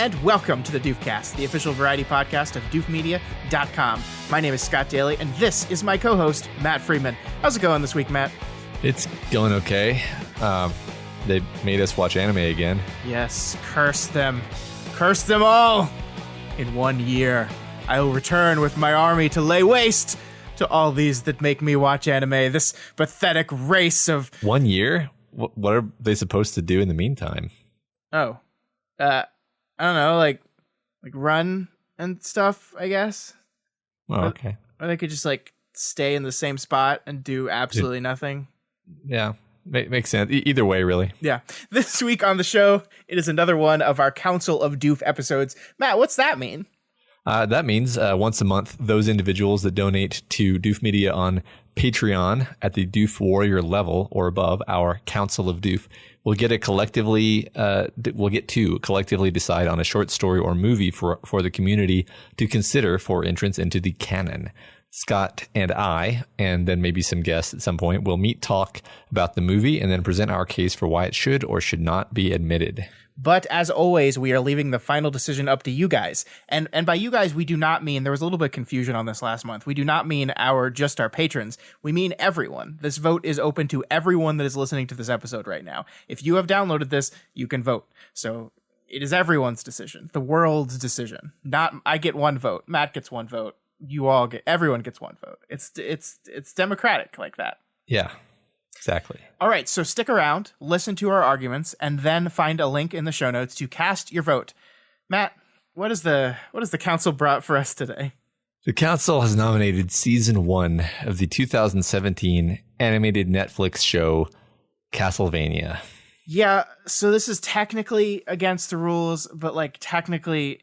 and welcome to the Doofcast, the official variety podcast of doofmedia.com. My name is Scott Daly, and this is my co-host, Matt Freeman. How's it going this week, Matt? It's going okay. They made us watch anime again. Yes, curse them. Curse them all! In 1 year, I will return with my army to lay waste to all these that make me watch anime, this pathetic race of... 1 year? What are they supposed to do in the meantime? I don't know, like run and stuff, I guess. Oh, okay. Or they could just like stay in the same spot and do absolutely nothing. Yeah, makes sense. Either way, really. Yeah. This week on the show, it is another one of our Council of Doof episodes. Matt, what's that mean? That means once a month, those individuals that donate to Doof Media on Patreon at the Doof Warrior level or above, our Council of Doof, will get to collectively decide on a short story or movie for the community to consider for entrance into the canon. Scott and I, and then maybe some guests at some point, will meet, talk about the movie, and then present our case for why it should or should not be admitted. But as always, we are leaving the final decision up to you guys. And by you guys, we do not mean, there was a little bit of confusion on this last month. We do not mean just our patrons. We mean everyone. This vote is open to everyone that is listening to this episode right now. If you have downloaded this, you can vote. So it is everyone's decision, the world's decision. Not I get one vote, Matt gets one vote. Everyone gets one vote. It's democratic like that. Yeah. Exactly. All right, so stick around, listen to our arguments, and then find a link in the show notes to cast your vote. Matt, what is the council brought for us today? The council has nominated season 1 of the 2017 animated Netflix show Castlevania. Yeah, so this is technically against the rules, but like technically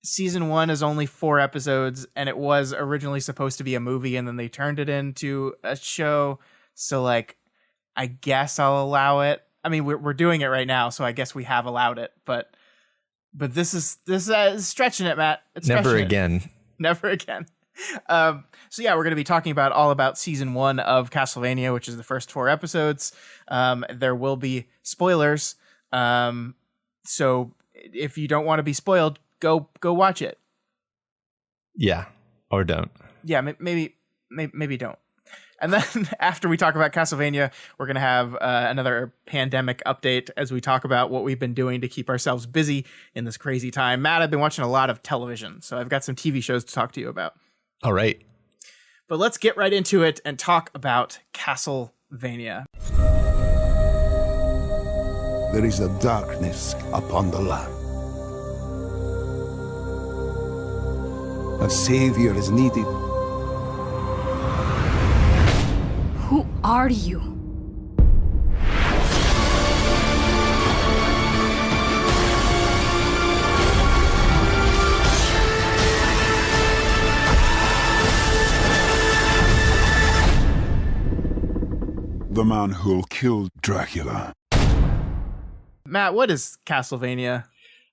season 1 is only 4 episodes, and it was originally supposed to be a movie, and then they turned it into a show. So, like, I guess I'll allow it. I mean, we're doing it right now, so I guess we have allowed it. But this is stretching it, Matt. It's Never again. It. Never again. So yeah, we're going to be talking all about season 1 of Castlevania, which is the first 4 episodes. There will be spoilers. So if you don't want to be spoiled, go watch it. Yeah, or don't. Yeah, maybe don't. And then after we talk about Castlevania, we're going to have another pandemic update as we talk about what we've been doing to keep ourselves busy in this crazy time. Matt, I've been watching a lot of television, so I've got some TV shows to talk to you about. All right. But let's get right into it and talk about Castlevania. There is a darkness upon the land. A savior is needed. Who are you? The man who'll kill Dracula. Matt, what is Castlevania?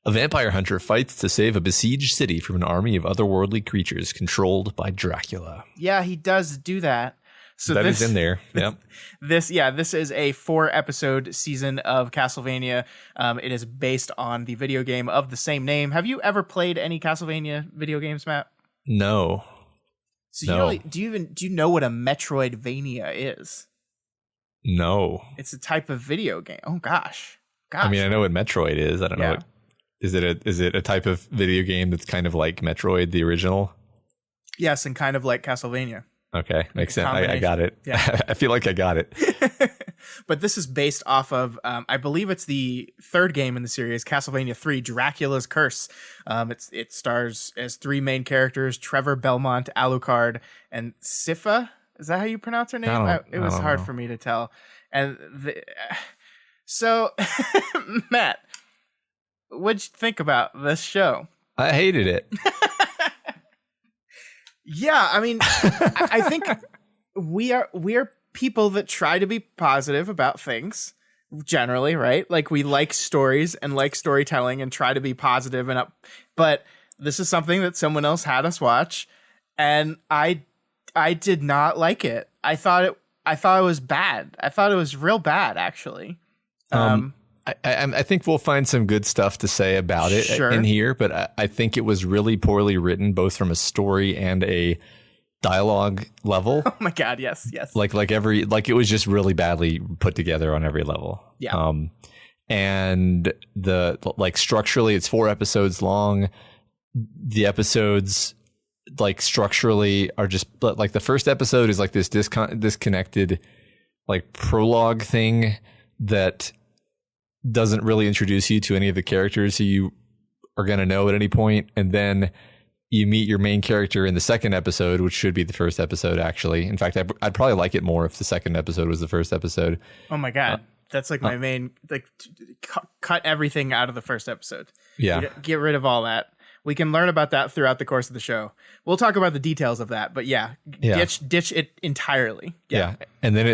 A vampire hunter fights to save a besieged city from an army of otherworldly creatures controlled by Dracula. Yeah, he does do that. So that is in there. Yep. This is a 4-episode season of Castlevania. It is based on the video game of the same name. Have you ever played any Castlevania video games, Matt? No. So no. Do you know what a Metroidvania is? No. It's a type of video game. Oh gosh. I mean, I know what Metroid is. I don't know. Is it a type of video game that's kind of like Metroid, the original? Yes, and kind of like Castlevania. Okay, makes sense. I got it. Yeah. I feel like I got it. But this is based off of, I believe it's the 3rd game in the series, Castlevania 3, Dracula's Curse. It stars as 3 main characters, Trevor, Belmont, Alucard, and Sypha. Is that how you pronounce her name? It was hard for me to tell. And so, Matt, what'd you think about this show? I hated it. Yeah, I mean, I think we are people that try to be positive about things generally, right? Like we like stories and like storytelling and try to be positive and up. But this is something that someone else had us watch, and I did not like it. I thought it was bad. I thought it was real bad, actually. I think we'll find some good stuff to say about it in here, but I think it was really poorly written, both from a story and a dialogue level. Oh my God, yes. Like it was just really badly put together on every level. Yeah. And structurally, it's 4 episodes long. The episodes structurally are just like the first episode is like this disconnected prologue thing that doesn't really introduce you to any of the characters who you are going to know at any point. And then you meet your main character in the second episode, which should be the first episode, actually. In fact, I'd probably like it more if the second episode was the first episode. Oh my God. That's my main, cut everything out of the first episode. Yeah. Get rid of all that. We can learn about that throughout the course of the show. We'll talk about the details of that, but ditch it entirely. Yeah. And then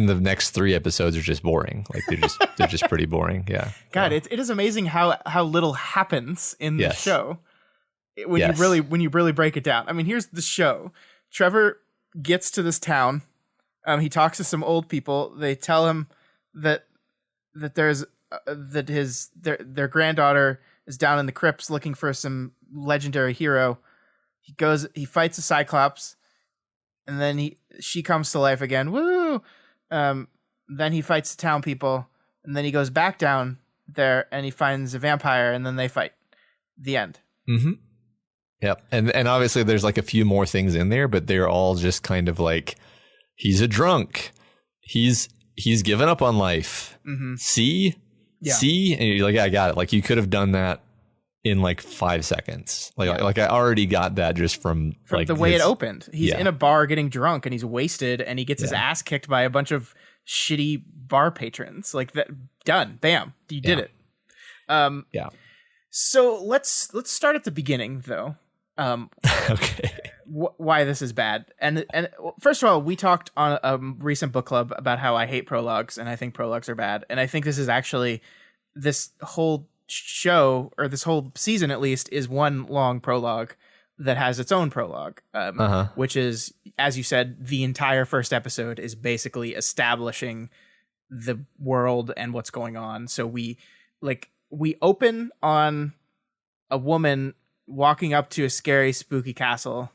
the next 3 episodes are just boring. They're just pretty boring. Yeah. God, it is amazing how little happens in the show when you really break it down. I mean, here's the show. Trevor gets to this town. He talks to some old people. They tell him that there's their granddaughter is down in the crypts looking for some legendary hero. He fights a Cyclops, and then she comes to life again. Woo! Then he fights the town people, and then he goes back down there and he finds a vampire, and then they fight. The end. Mm-hmm. Yep. And obviously there's a few more things in there, but they're all just kind of he's a drunk. He's given up on life. Mm-hmm. See? And you're like, yeah, I got it. You could have done that in 5 seconds. I already got that just from the way it opened. He's in a bar getting drunk and he's wasted and he gets his ass kicked by a bunch of shitty bar patrons. That done. Bam. You did it. Yeah. So let's start at the beginning though. Okay. Why this is bad. And first of all, we talked on a recent book club about how I hate prologues and I think prologues are bad. And I think this is actually, this whole show, or this whole season at least, is one long prologue that has its own prologue, which is, as you said, the entire first episode is basically establishing the world and what's going on. So we open on a woman walking up to a scary, spooky castle,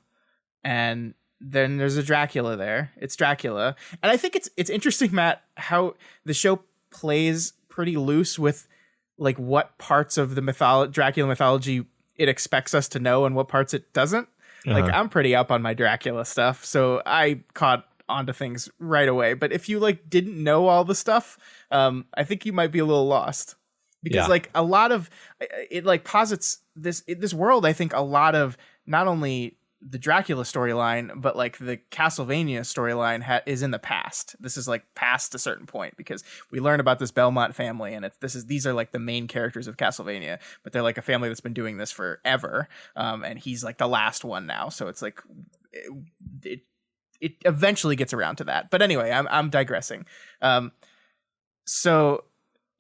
and then there's a Dracula there. It's Dracula. And I think it's interesting, Matt, how the show plays pretty loose with what parts of the Dracula mythology it expects us to know and what parts it doesn't. I'm pretty up on my Dracula stuff, so I caught onto things right away. But if you didn't know all the stuff, I think you might be a little lost. Because a lot of it posits this world. I think a lot of not only the Dracula storyline, but the Castlevania storyline is in the past. This is past a certain point, because we learn about this Belmont family, and these are the main characters of Castlevania, but they're a family that's been doing this forever. And he's the last one now, so it's it eventually gets around to that. But anyway, I'm digressing. So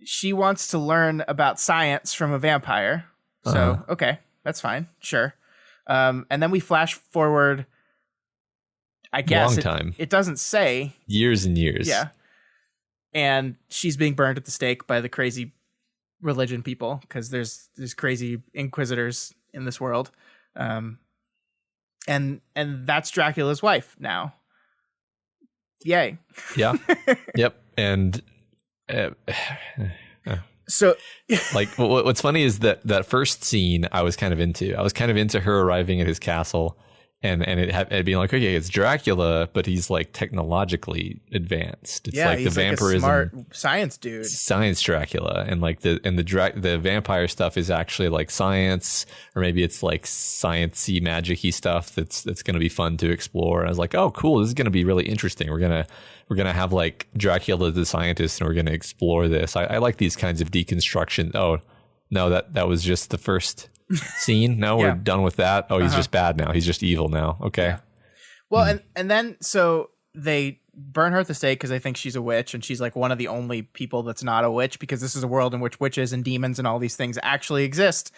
she wants to learn about science from a vampire. So, okay, that's fine. Sure. And then we flash forward, I guess. Long time. It doesn't say. Years and years. Yeah. And she's being burned at the stake by the crazy religion people, because there's crazy inquisitors in this world. And that's Dracula's wife now. Yay. Yeah. Yep. And so what's funny is that first scene I was kind of into her arriving at his castle and it being okay, it's Dracula, but he's technologically advanced. It's he's the vampirism, a smart science dude, science Dracula, and the vampire stuff is actually science, or maybe it's sciencey, magic-y stuff that's going to be fun to explore. And I was like, oh, cool, this is going to be really interesting. We're gonna have Dracula the scientist, and we're gonna explore this. I like these kinds of deconstruction. Oh no, that was just the first scene. No, we're done with that. Oh, he's just bad now. He's just evil now. Okay. Yeah. Well, and then so they burn her at the stake because they think she's a witch, and she's one of the only people that's not a witch, because this is a world in which witches and demons and all these things actually exist.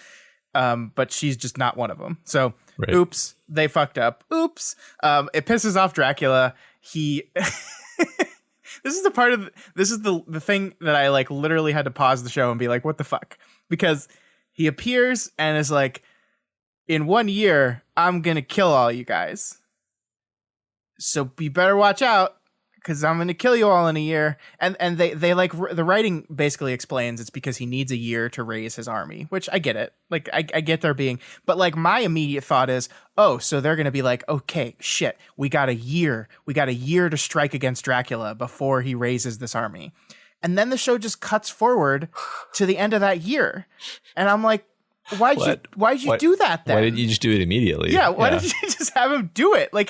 But she's just not one of them. So, Oops, they fucked up. Oops. It pisses off Dracula. He This is the part of this is the thing that I like literally had to pause the show and be like, what the fuck? Because he appears and is like, in 1 year, I'm gonna kill all you guys. So you better watch out, because I'm gonna kill you all in a year. And they like the writing basically explains it's because he needs a year to raise his army, which I get it. Like I get there being, but like my immediate thought is, oh, so they're gonna be like, okay, shit, we got a year to strike against Dracula before he raises this army. And then the show just cuts forward to the end of that year. And I'm like, why'd you do that then? Why didn't you just do it immediately? Yeah, why did you just have him do it? Like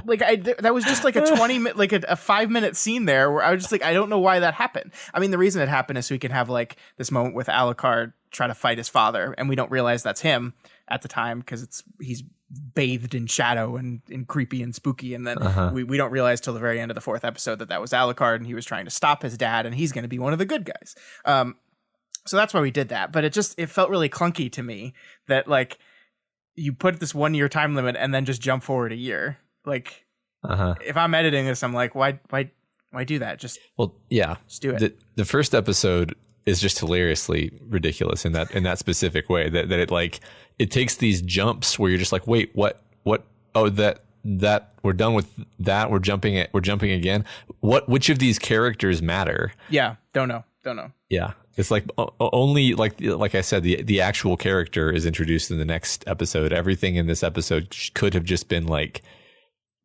that was just like a 20-minute, like a 5-minute scene there where I was just like, I don't know why that happened. I mean, the reason it happened is so we can have like this moment with Alucard try to fight his father, and we don't realize that's him at the time because he's bathed in shadow and creepy and spooky, and then we don't realize till the very end of the 4th episode that was Alucard and he was trying to stop his dad, and he's going to be one of the good guys. So that's why we did that. But it felt really clunky to me that like you put this 1 year time limit and then just jump forward a year. Like if I'm editing this, I'm like, why do that? Just do it. The first episode is just hilariously ridiculous in that specific way that it like it takes these jumps where you're just like, wait, what? Oh, that we're done with that. We're jumping again. Which of these characters matter? Yeah. Don't know. Yeah. It's like only like I said, the actual character is introduced in the next episode. Everything in this episode could have just been like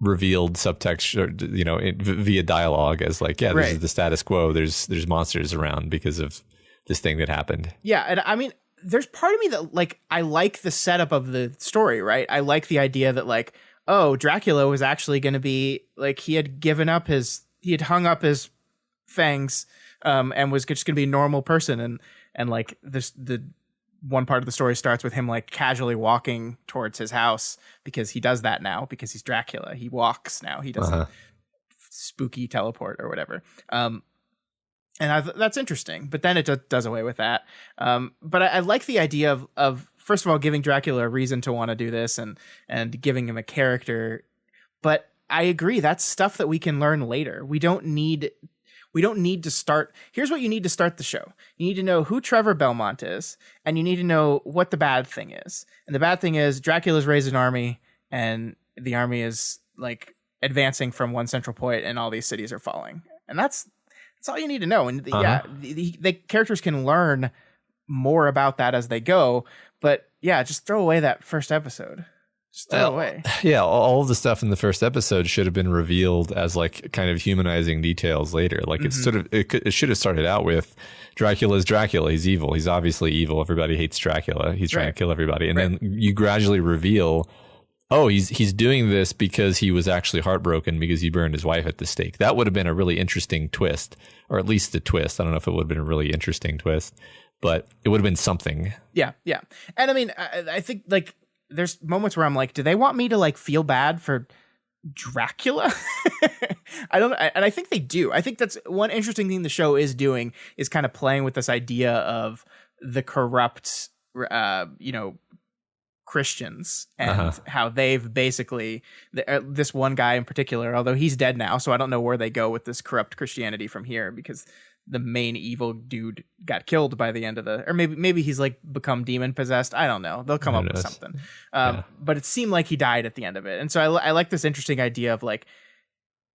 revealed subtext, or, via dialogue as like, yeah, this is the status quo. There's monsters around because of this thing that happened. Yeah. And I mean, there's part of me that like, I like the setup of the story, right? I like the idea that like, oh, Dracula was actually going to be like, he had hung up his fangs, and was just gonna be a normal person, and like the one part of the story starts with him like casually walking towards his house because he does that now because he's Dracula. He walks now. He doesn't spooky teleport or whatever. And that's interesting. But then it does away with that. But I like the idea of first of all giving Dracula a reason to want to do this and giving him a character. But I agree, that's stuff that we can learn later. We don't need to start. Here's what you need to start the show. You need to know who Trevor Belmont is, and you need to know what the bad thing is. And the bad thing is Dracula's raised an army, and the army is like advancing from one central point, and all these cities are falling. And that's all you need to know. And the characters can learn more about that as they go. But yeah, just throw away that first episode. Just throw it away. Yeah, all of the stuff in the first episode should have been revealed as like kind of humanizing details later. Like it's sort of it should have started out with Dracula's Dracula. He's evil. He's obviously evil. Everybody hates Dracula. He's trying to kill everybody, and then you gradually reveal, oh, he's doing this because he was actually heartbroken because he burned his wife at the stake. That would have been a really interesting twist, or at least a twist. I don't know if it would have been a really interesting twist, but it would have been something. Yeah. And I mean, I think like there's moments where I'm like, do they want me to like feel bad for Dracula? And I think they do. I think that's one interesting thing the show is doing is kind of playing with this idea of the corrupt, Christians and how they've basically this one guy in particular, although he's dead now, so I don't know where they go with this corrupt Christianity from here because the main evil dude got killed by the end of or maybe he's like become demon possessed. I don't know. They'll come up with something. But it seemed like he died at the end of it. And so I like this interesting idea of like,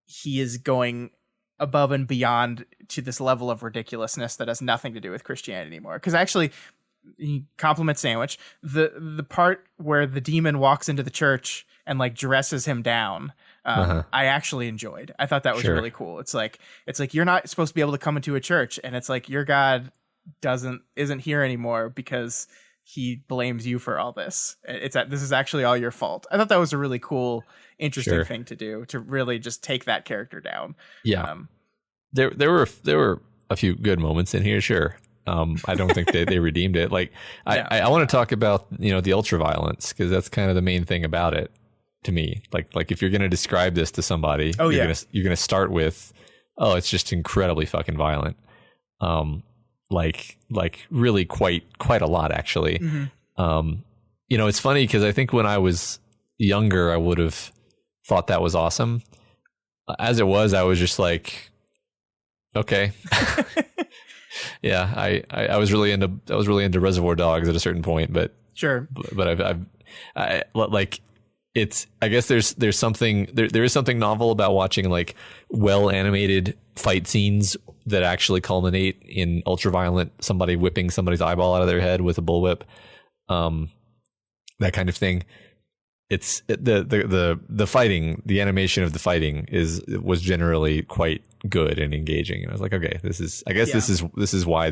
he is going above and beyond to this level of ridiculousness that has nothing to do with Christianity anymore. Cause actually compliment sandwich, the part where the demon walks into the church and like dresses him down, I actually enjoyed. I thought that was really cool. It's like you're not supposed to be able to come into a church, and it's like your God isn't here anymore because he blames you for all this. This is actually all your fault. I thought that was a really cool, interesting thing to do, to really just take that character down. Yeah. There were a few good moments in here. Sure. I don't think they redeemed it. Like I want to talk about, the ultra violence, because that's kind of the main thing about it to me. Like if you're going to describe this to somebody, you're going to start with, oh, it's just incredibly fucking violent. Like really quite a lot, actually. It's funny because I think when I was younger, I would have thought that was awesome. as it was, I was just like, okay. Yeah, I was really into Reservoir Dogs at a certain point, but Sure. but I like it's, I guess there is something novel about watching like well animated fight scenes that actually culminate in ultraviolet, somebody whipping somebody's eyeball out of their head with a bullwhip, that kind of thing. It's the fighting, the animation of the fighting was generally quite good and engaging, and I was like, okay, this is why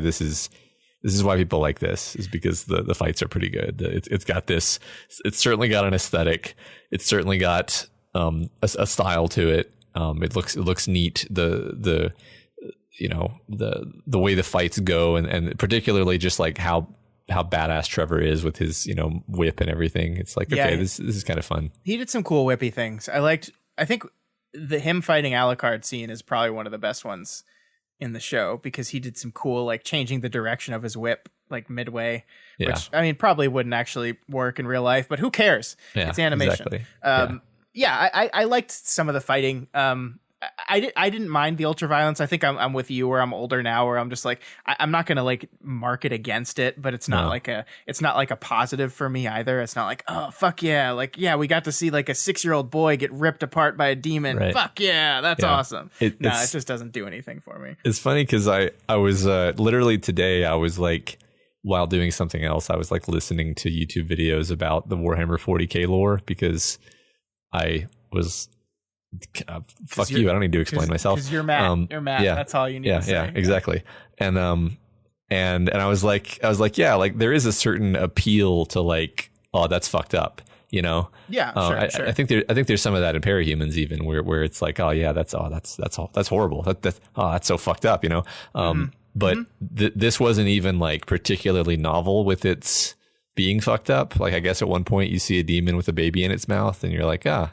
people like this, is because the fights are pretty good. It's got this, it's certainly got an aesthetic. It's certainly got a style to it. It looks neat. The way the fights go, and particularly just like how badass Trevor is with his, whip and everything. It's like, okay, this is kind of fun. He did some cool whippy things. I think him fighting Alucard scene is probably one of the best ones in the show, because he did some cool, like, changing the direction of his whip like midway, which I mean probably wouldn't actually work in real life, but who cares? It's animation. Exactly. I liked some of the fighting. I didn't mind the ultraviolence. I think I'm with you, where I'm older now, where I'm just like, I'm not gonna like mark it against it, but it's not like a positive for me either. It's not like, oh fuck yeah, like yeah, we got to see like a 6-year-old boy get ripped apart by a demon. Right. Fuck yeah, that's awesome. It just doesn't do anything for me. It's funny because I was literally today, I was like, while doing something else, I was like listening to YouTube videos about the Warhammer 40k lore, because I was fuck you, I don't need to explain myself. Because you're Matt. You're Matt. Yeah. That's all you need to say. Yeah, exactly. And I was like, yeah, like there is a certain appeal to like, oh, that's fucked up, Yeah, sure. I think there's some of that in Parahumans even, where it's like, oh yeah, that's horrible. That's so fucked up, But this wasn't even like particularly novel with its being fucked up. Like I guess at one point you see a demon with a baby in its mouth, and you're like, yeah.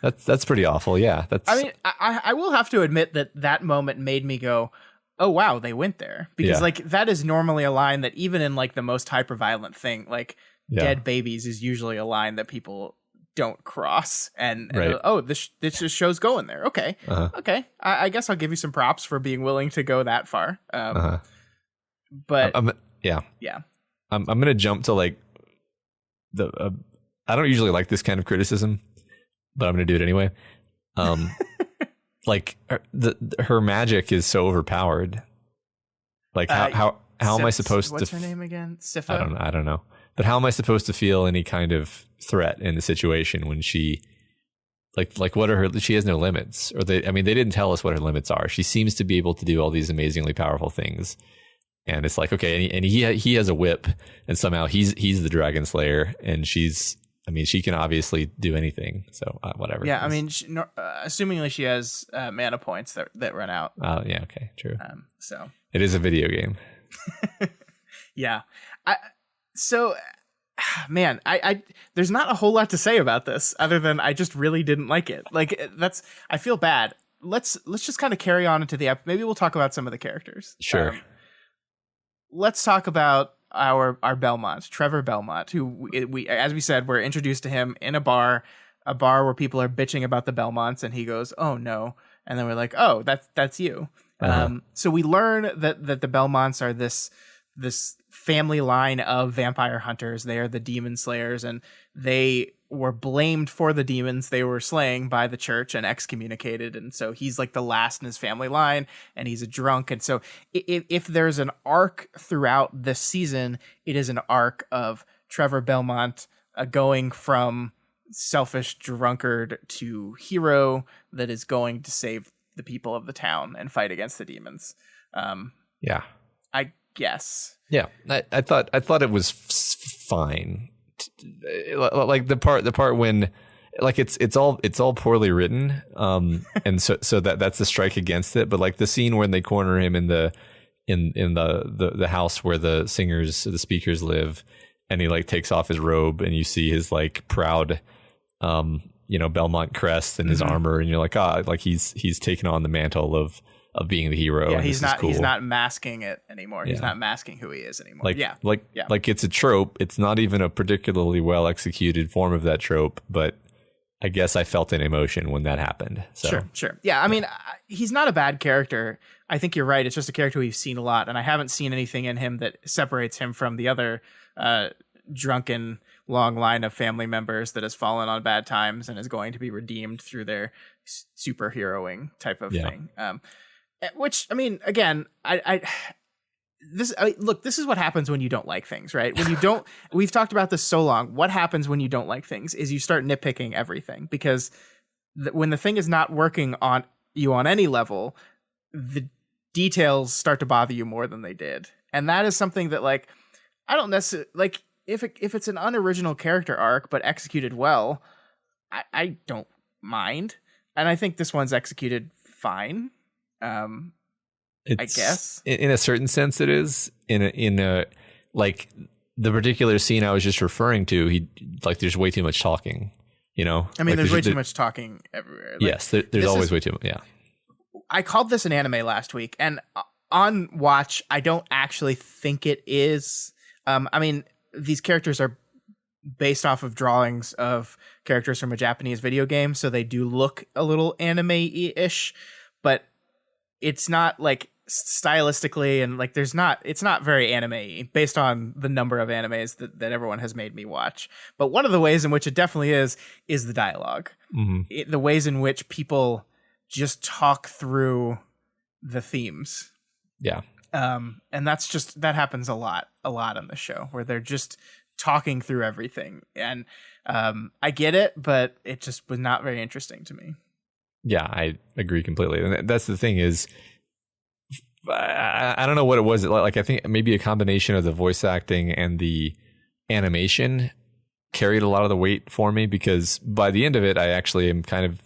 That's pretty awful. Yeah. I mean, I will have to admit that moment made me go, oh wow, they went there, because like that is normally a line that even in like the most hyper violent thing, like dead babies is usually a line that people don't cross, and this just shows going there. Okay. Okay. I guess I'll give you some props for being willing to go that far. But I'm going to jump to like I don't usually like this kind of criticism, but I'm going to do it anyway. Like her magic is so overpowered. Like how am I supposed what's her name again? Sifo? I don't know. But how am I supposed to feel any kind of threat in the situation when she like what are she has no limits, or they didn't tell us what her limits are. She seems to be able to do all these amazingly powerful things. And it's like, okay, and he has a whip, and somehow he's the Dragon Slayer, and she can obviously do anything. So whatever. Yeah, I mean, assumingly she has mana points that run out. Oh yeah, okay, true. So it is a video game. Yeah. Man, I there's not a whole lot to say about this other than I just really didn't like it. Like I feel bad. Let's just kind of carry on into the app. Maybe we'll talk about some of the characters. Sure. Let's talk about our Belmont, Trevor Belmont, who we as we said, we're introduced to him in a bar where people are bitching about the Belmonts, and he goes, "Oh no," and then we're like, "Oh, that's you." So we learn that the Belmonts are this family line of vampire hunters. They are the demon slayers, and they were blamed for the demons they were slaying by the church and excommunicated. And so he's like the last in his family line, and he's a drunk. And so if there's an arc throughout this season, it is an arc of Trevor Belmont going from selfish drunkard to hero that is going to save the people of the town and fight against the demons. I guess. Yeah, I thought it was fine. Like the part when, like it's all poorly written, and so that's a strike against it. But like the scene when they corner him in the house where the speakers live, and he like takes off his robe, and you see his like proud, Belmont crest and his armor, and you're like, like he's taken on the mantle of being the hero. Yeah, and he's not masking it anymore. He's not masking who he is anymore. Like it's a trope. It's not even a particularly well executed form of that trope, but I guess I felt an emotion when that happened. So. Sure. Yeah, I mean, he's not a bad character. I think you're right. It's just a character we've seen a lot, and I haven't seen anything in him that separates him from the other drunken long line of family members that has fallen on bad times and is going to be redeemed through their superheroing type of thing. Which, I mean, again, look, this is what happens when you don't like things, right? When you don't, we've talked about this so long. What happens when you don't like things is you start nitpicking everything, because when the thing is not working on you on any level, the details start to bother you more than they did. And that is something that, like, I don't necessarily like. If it's an unoriginal character arc but executed well, I don't mind, and I think this one's executed fine. I guess in a certain sense it is. In a like the particular scene I was just referring to, there's way too much talking. You know, I mean, there's way too much talking everywhere. Like, yes, there's always way too much. Yeah, I called this an anime last week, and on watch, I don't actually think it is. I mean, these characters are based off of drawings of characters from a Japanese video game, so they do look a little anime-ish, but it's not like stylistically, and like it's not very anime based on the number of animes that everyone has made me watch. But one of the ways in which it definitely is the dialogue. Mm-hmm. The ways in which people just talk through the themes. Yeah. And that happens a lot on the show, where they're just talking through everything. And I get it, but it just was not very interesting to me. Yeah, I agree completely. And that's the thing is, I don't know what it was. Like, I think maybe a combination of the voice acting and the animation carried a lot of the weight for me, because by the end of it, I actually am kind of,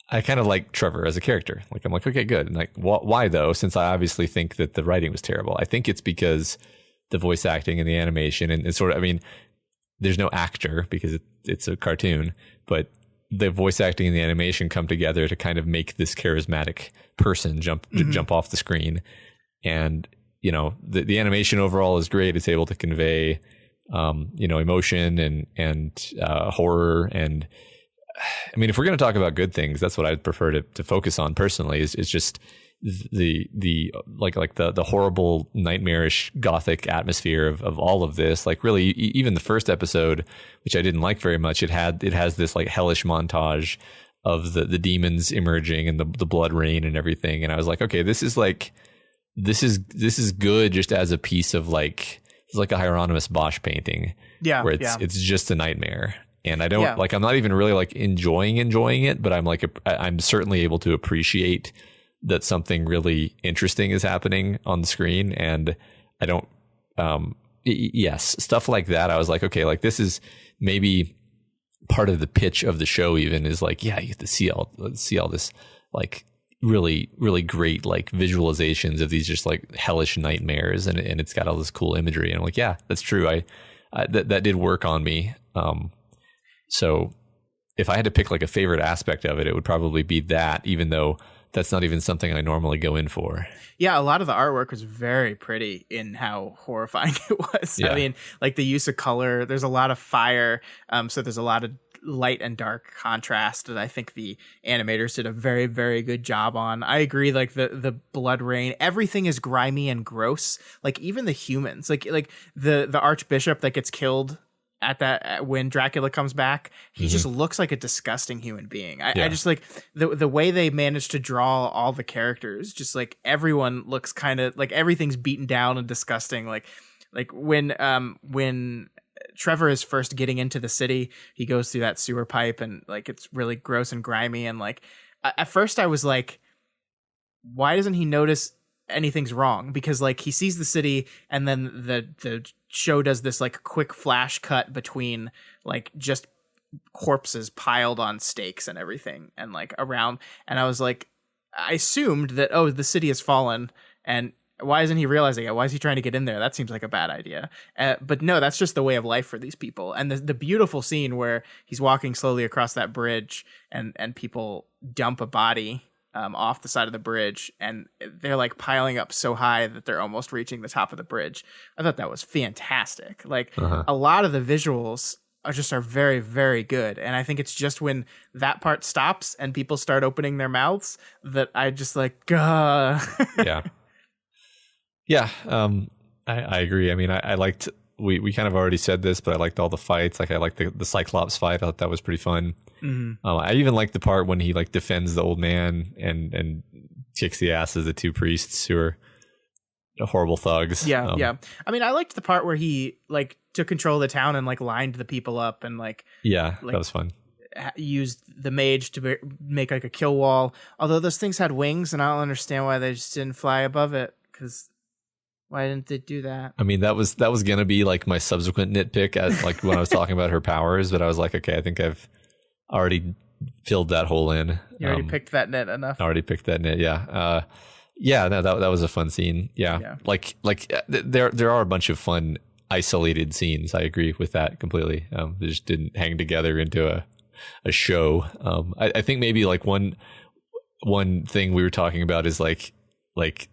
I kind of like Trevor as a character. Like, I'm like, okay, good. And like, why though? Since I obviously think that the writing was terrible. I think it's because the voice acting and the animation and it's sort of, I mean, there's no actor because it's a cartoon, but the voice acting and the animation come together to kind of make this charismatic person jump off the screen. And, the animation overall is great. It's able to convey, emotion and horror. And I mean, if we're going to talk about good things, that's what I'd prefer to focus on personally is just the horrible, nightmarish, gothic atmosphere of all of this. Like, really, even the first episode, which I didn't like very much, it has this like hellish montage of the demons emerging and the blood rain and everything. And I was like, okay, this is good just as a piece of it's like a Hieronymus Bosch painting. Yeah. Where it's just a nightmare. And I don't I'm not even really like enjoying it, but I'm certainly able to appreciate that something really interesting is happening on the screen. And I don't, yes, stuff like that. I was like, okay, like this is maybe part of the pitch of the show even is like, yeah, you get to see all this like really, really great like visualizations of these just like hellish nightmares. And it's got all this cool imagery. And I'm like, yeah, that's true. That did work on me. So if I had to pick like a favorite aspect of it, it would probably be that, even though that's not even something I normally go in for. Yeah, a lot of the artwork was very pretty in how horrifying it was. Yeah. I mean, like the use of color, there's a lot of fire. So there's a lot of light and dark contrast that I think the animators did a very, very good job on. I agree, like the blood rain, everything is grimy and gross. Like even the humans, like the archbishop that gets killed when Dracula comes back, he just looks like a disgusting human being. I just like the way they managed to draw all the characters, just like everyone looks kind of like everything's beaten down and disgusting. Like when Trevor is first getting into the city, he goes through that sewer pipe and like it's really gross and grimy. And like at first I was like, why doesn't he notice anything's wrong? Because like he sees the city and then the show does this like quick flash cut between like just corpses piled on stakes and everything and like around, and I was like, I assumed that, oh, the city has fallen, and why isn't he realizing it? Why is he trying to get in there? That seems like a bad idea. But no, that's just the way of life for these people. And the beautiful scene where he's walking slowly across that bridge and people dump a body off the side of the bridge, and they're like piling up so high that they're almost reaching the top of the bridge. I thought that was fantastic. Like a lot of the visuals are very, very good. And I think it's just when that part stops and people start opening their mouths that I just like, gah. Yeah. Yeah. I agree. I mean, I liked, we kind of already said this, but I liked all the fights. Like I liked the Cyclops fight. I thought that was pretty fun. I even liked the part when he like defends the old man and kicks the ass of the two priests who are horrible thugs. Yeah. I mean, I liked the part where he like took control of the town and like lined the people up and like that was fun. Used the mage to make like a kill wall. Although those things had wings, and I don't understand why they just didn't fly above it. Because why didn't they do that? I mean, that was gonna be like my subsequent nitpick as like when I was talking about her powers, but I was like, okay, I think I've already filled that hole in. You already picked that nit enough. I already picked that nit. Yeah. Yeah. No, that was a fun scene. Yeah. Like there are a bunch of fun isolated scenes. I agree with that completely. They just didn't hang together into a show. I think maybe like one thing we were talking about is like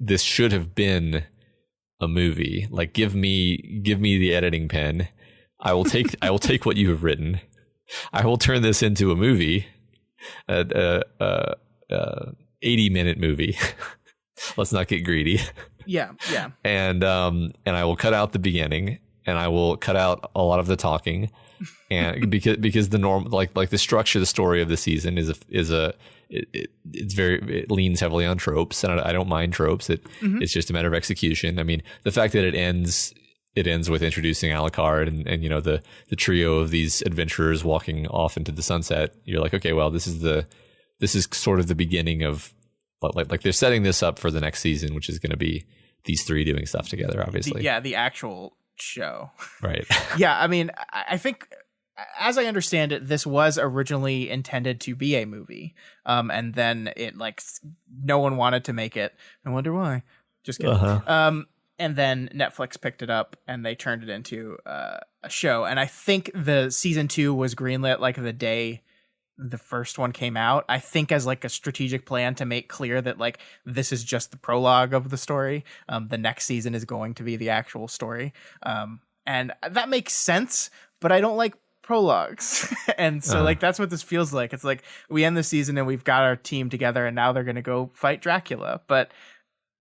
this should have been a movie. Like give me the editing pen. I will take what you have written. I will turn this into a movie, 80-minute movie. Let's not get greedy. Yeah. And I will cut out the beginning, and I will cut out a lot of the talking, and because the norm like the structure, the story of the season it leans heavily on tropes, and I don't mind tropes. It's just a matter of execution. I mean, the fact that it ends with introducing Alucard and you know the trio of these adventurers walking off into the sunset. You're like, okay, well, this is sort of the beginning of like they're setting this up for the next season, which is going to be these three doing stuff together, obviously. The actual show. Right. Yeah, I mean, I think as I understand it, this was originally intended to be a movie. And then it like no one wanted to make it. I wonder why. Just kidding. And then Netflix picked it up and they turned it into a show. And I think the season 2 was greenlit like the day the first one came out, I think as like a strategic plan to make clear that like this is just the prologue of the story. The next season is going to be the actual story. And that makes sense, but I don't like prologues. And so like that's what this feels like. It's like we end the season and we've got our team together and now they're going to go fight Dracula. But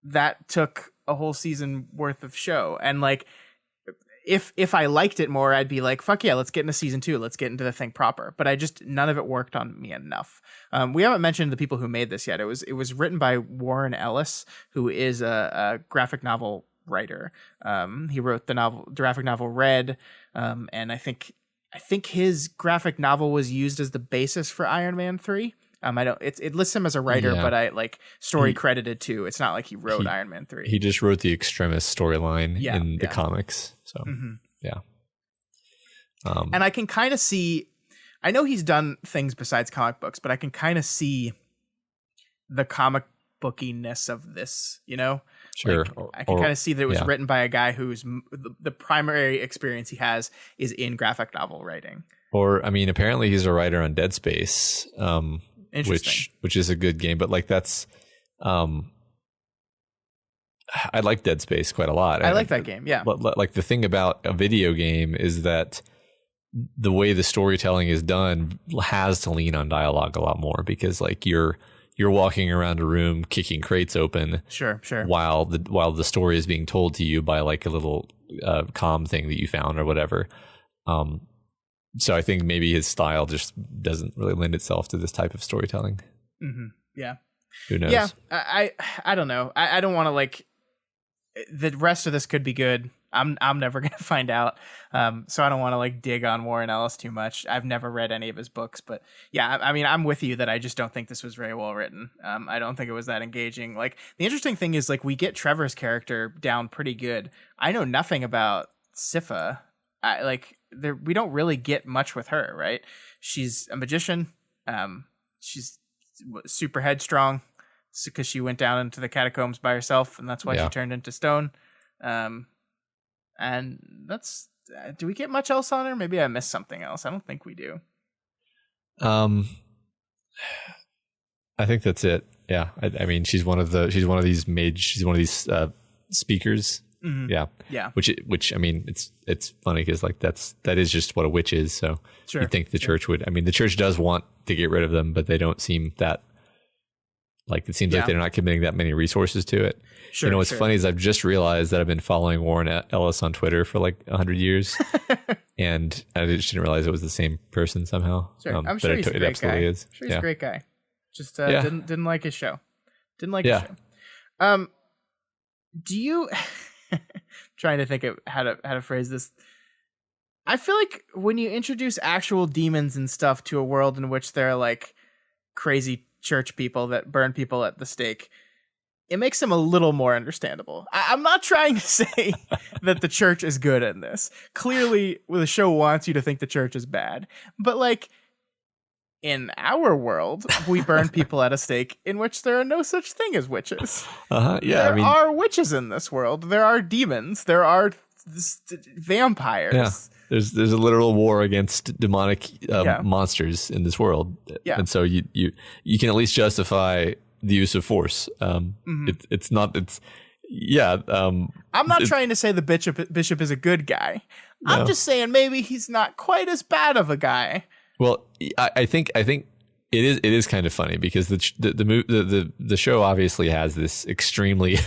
that took a whole season worth of show. And like if I liked it more, I'd be like, fuck yeah, let's get into season 2. Let's get into the thing proper. But none of it worked on me enough. We haven't mentioned the people who made this yet. It was written by Warren Ellis, who is a graphic novel writer. He wrote the graphic novel Red. And I think his graphic novel was used as the basis for Iron Man 3. It lists him as a writer, but I like story credited too. It's not like he wrote Iron Man 3. He just wrote the Extremis storyline in the comics. So and I can kind of see, I know he's done things besides comic books, but I can kind of see the comic bookiness of this, you know? Sure. Like, I can kind of see that it was written by a guy who's the primary experience he has is in graphic novel writing. Or, I mean, apparently he's a writer on Dead Space. Which is a good game, but like that's I like Dead Space quite a lot. I like that game, yeah. But like the thing about a video game is that the way the storytelling is done has to lean on dialogue a lot more because like you're walking around a room kicking crates open, sure, while the story is being told to you by like a little comm thing that you found or whatever. So I think maybe his style just doesn't really lend itself to this type of storytelling. Mm-hmm. Yeah. Who knows? Yeah. I don't know. I don't want to like. The rest of this could be good. I'm never gonna find out. So I don't want to like dig on Warren Ellis too much. I've never read any of his books, but yeah, I mean, I'm with you that I just don't think this was very well written. I don't think it was that engaging. Like the interesting thing is like we get Trevor's character down pretty good. I know nothing about Sypha. We don't really get much with her, right? She's a magician. She's super headstrong because she went down into the catacombs by herself, and that's why she turned into stone. And that's. Do we get much else on her? Maybe I missed something else. I don't think we do. I think that's it. Yeah, I mean, she's one of these speakers. Yeah. Yeah. Which I mean, it's funny because like that is just what a witch is. So Sure. you think the church would, I mean, the church does want to get rid of them, but they don't seem that, like, it seems like they're not committing that many resources to it. Sure, you know, what's funny is I've just realized that I've been following Warren Ellis on Twitter for like 100 years. And I just didn't realize it was the same person somehow. Sure. I'm sure he's a great guy. Is. I'm sure he's a great guy. Just didn't like his show. Didn't like his show. Do you trying to think of how to phrase this? I feel like when you introduce actual demons and stuff to a world in which there are like crazy church people that burn people at the stake, it makes them a little more understandable. I'm not trying to say that the church is good in this. Clearly, the show wants you to think the church is bad. But like, in our world, we burn people at a stake in which there are no such thing as witches. Yeah, there are witches in this world. There are demons. There are vampires. Yeah. There's a literal war against demonic monsters in this world. Yeah. And so you can at least justify the use of force. I'm not trying to say the bishop is a good guy. No. I'm just saying maybe he's not quite as bad of a guy. Well, I think it is kind of funny because the show obviously has this extremely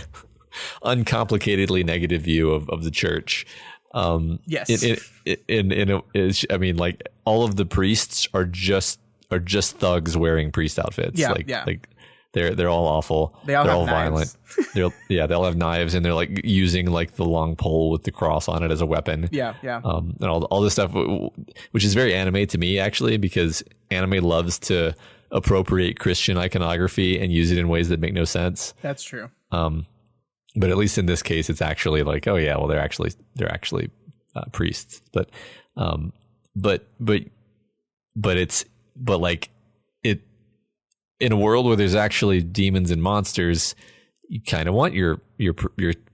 uncomplicatedly negative view of the church. Yes. I mean, like, all of the priests are just thugs wearing priest outfits. Like they're all awful. They're all violent. They all have knives, and they're like using like the long pole with the cross on it as a weapon. Yeah. And all this stuff, which is very anime to me, actually, because anime loves to appropriate Christian iconography and use it in ways that make no sense. That's true. But at least in this case, it's actually like, oh yeah, well they're actually priests. But in a world where there's actually demons and monsters, you kind of want your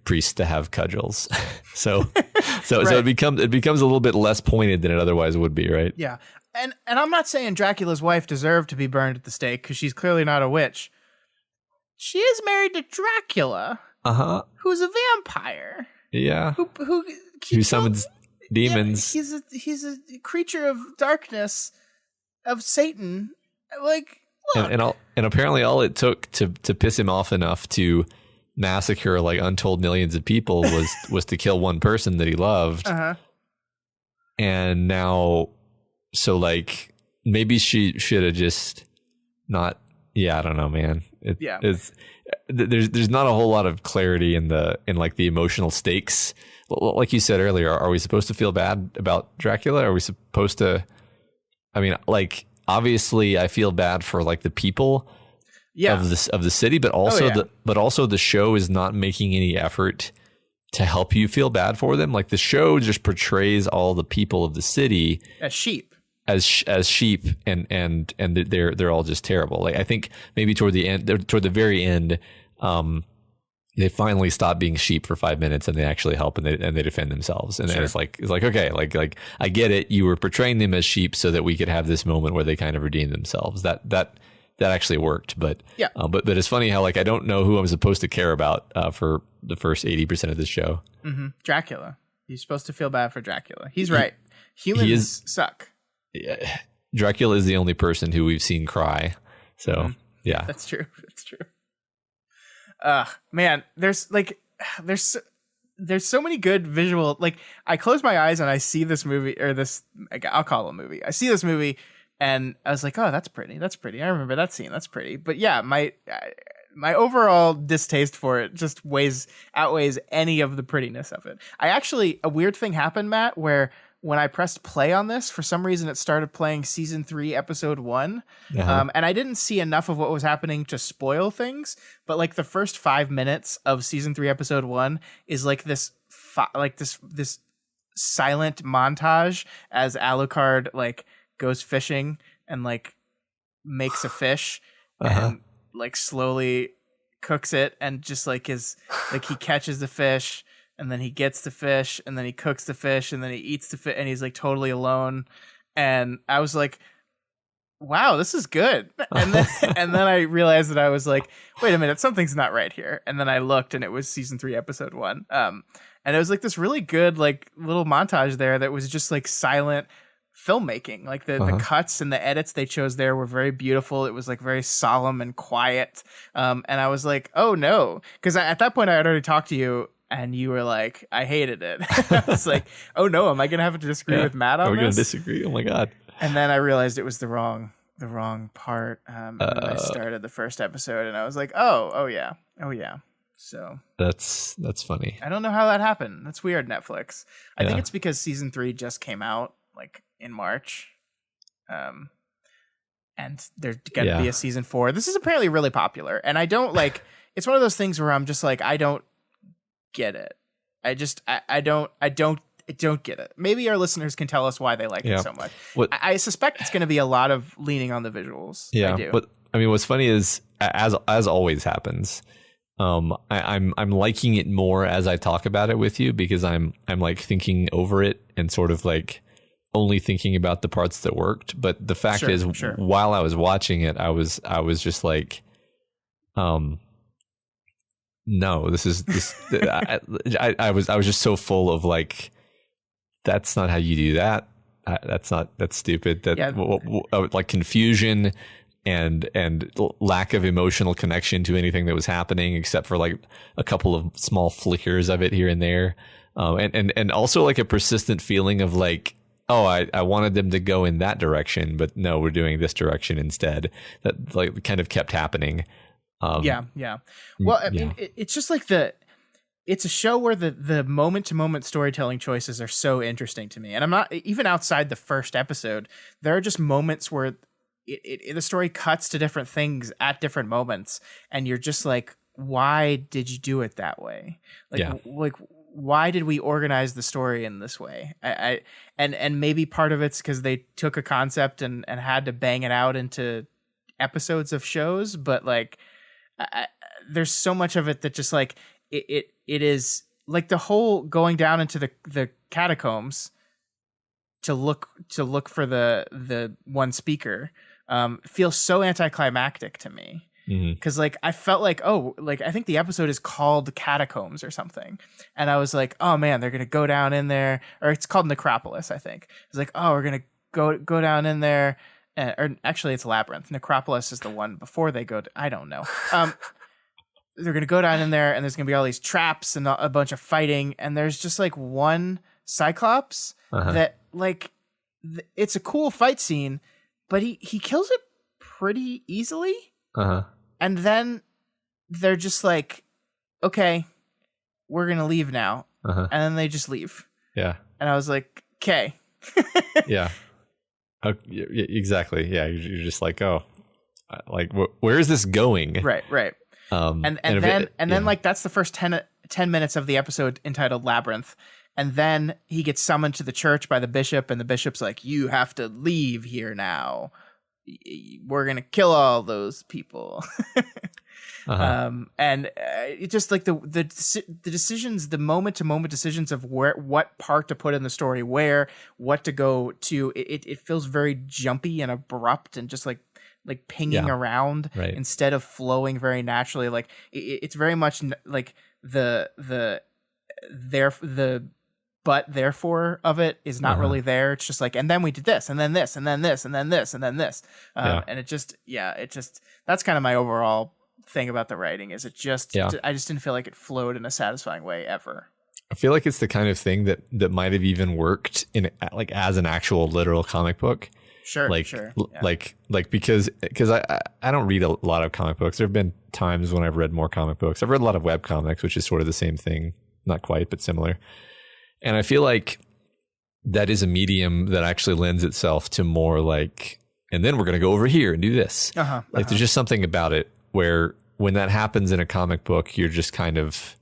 priests to have cudgels. so it becomes a little bit less pointed than it otherwise would be, right? Yeah. And I'm not saying Dracula's wife deserved to be burned at the stake because she's clearly not a witch. She is married to Dracula. Who's a vampire. Yeah. Who summons demons. Yeah, he's a creature of darkness, of Satan. Like, look. And apparently all it took to piss him off enough to massacre like untold millions of people was to kill one person that he loved. And now, so like, maybe she should have just not. Yeah, I don't know, man. There's not a whole lot of clarity in like the emotional stakes. Like you said earlier, are we supposed to feel bad about Dracula? Are we supposed to? I mean, like, obviously, I feel bad for like the people of the city, but also the show is not making any effort to help you feel bad for them. Like, the show just portrays all the people of the city as sheep. As sheep, and they're all just terrible. Like, I think maybe toward the very end, they finally stop being sheep for 5 minutes, and they actually help, and they defend themselves. And then it's like okay, like I get it. You were portraying them as sheep so that we could have this moment where they kind of redeem themselves. That actually worked. But but it's funny how, like, I don't know who I'm supposed to care about for the first 80% of this show. Dracula. You're supposed to feel bad for Dracula. He's right. Humans suck. Dracula is the only person who we've seen cry. So yeah, that's true. Man, there's so many good visual. Like, I close my eyes and I see this movie, or this, I'll call it a movie. I see this movie and I was like, oh, that's pretty. I remember that scene. That's pretty. But yeah, my overall distaste for it just outweighs any of the prettiness of it. A weird thing happened, Matt, where when I pressed play on this, for some reason it started playing season 3, episode 1. And I didn't see enough of what was happening to spoil things. But like, the first 5 minutes of season 3, episode 1 is like this silent montage as Alucard like goes fishing and like makes a fish and like slowly cooks it, and just like he catches the fish, and then he gets the fish, and then he cooks the fish, and then he eats the fish, and he's like totally alone. And I was like, wow, this is good. And then I realized that I was like, wait a minute, something's not right here. And then I looked, and it was season 3, episode 1. And it was like this really good like little montage there that was just like silent filmmaking. Like the cuts and the edits they chose there were very beautiful. It was like very solemn and quiet. And I was like, oh no, because at that point I had already talked to you. And you were like, I hated it. I was like, oh no, am I going to have to disagree with Matt on this? Are we going to disagree? Oh my God. And then I realized it was the wrong part. And then I started the first episode and I was like, oh yeah. So that's funny. I don't know how that happened. That's weird, Netflix. I think it's because season 3 just came out like in March. And there's going to be a season 4. This is apparently really popular. And I don't like, it's one of those things where I'm just like, I don't get it. I don't get it. Maybe our listeners can tell us why they like it so much. I suspect it's going to be a lot of leaning on the visuals. Yeah. I do. But I mean, what's funny is as always happens, I'm liking it more as I talk about it with you because I'm like thinking over it and sort of like only thinking about the parts that worked. But the fact is, while I was watching it, I was just like, no, this. I was just so full of like, that's not how you do that. That's stupid. Like confusion and lack of emotional connection to anything that was happening, except for like a couple of small flickers of it here and there, and also like a persistent feeling of like, oh, I wanted them to go in that direction, but no, we're doing this direction instead. That like kind of kept happening. Yeah. Well, I mean, it's just like it's a show where the moment to moment storytelling choices are so interesting to me. And I'm not even outside the first episode. There are just moments where the story cuts to different things at different moments. And you're just like, why did you do it that way? Like why did we organize the story in this way? And maybe part of it's because they took a concept and had to bang it out into episodes of shows, but like, there's so much of it that just like it is like the whole going down into the catacombs to look for the one speaker feels so anticlimactic to me because like I felt like I think the episode is called Catacombs or something, and I was like, oh man, they're gonna go down in there, or it's called Necropolis, I think. It's like, oh, we're gonna go down in there. Or actually, it's Labyrinth. Necropolis is the one before they go. I don't know. They're going to go down in there, and there's going to be all these traps and a bunch of fighting. And there's just like one Cyclops that like it's a cool fight scene, but he kills it pretty easily. And then they're just like, okay, we're going to leave now. And then they just leave. Yeah. And I was like, okay. Yeah. Exactly. Yeah, you're just like, oh, like where is this going? Right. And then like that's the first 10 minutes of the episode entitled Labyrinth, and then he gets summoned to the church by the bishop, and the bishop's like, you have to leave here now. We're gonna kill all those people. And it just like the decisions, the moment to moment decisions of what part to put in the story, what to go to, it feels very jumpy and abrupt and just like pinging around instead of flowing very naturally. Like it's very much like the but therefore of it is not really there. It's just like, and then we did this, and then this, and then this, and then this, and then this. And it just that's kind of my overall thing about the writing is I just didn't feel like it flowed in a satisfying way ever. I feel like it's the kind of thing that might have even worked in like as an actual literal comic book. Sure. Because I don't read a lot of comic books. There have been times when I've read more comic books. I've read a lot of web comics, which is sort of the same thing, not quite, but similar. And I feel like that is a medium that actually lends itself to more like, and then we're going to go over here and do this. Like there's just something about it where when that happens in a comic book, you're just kind of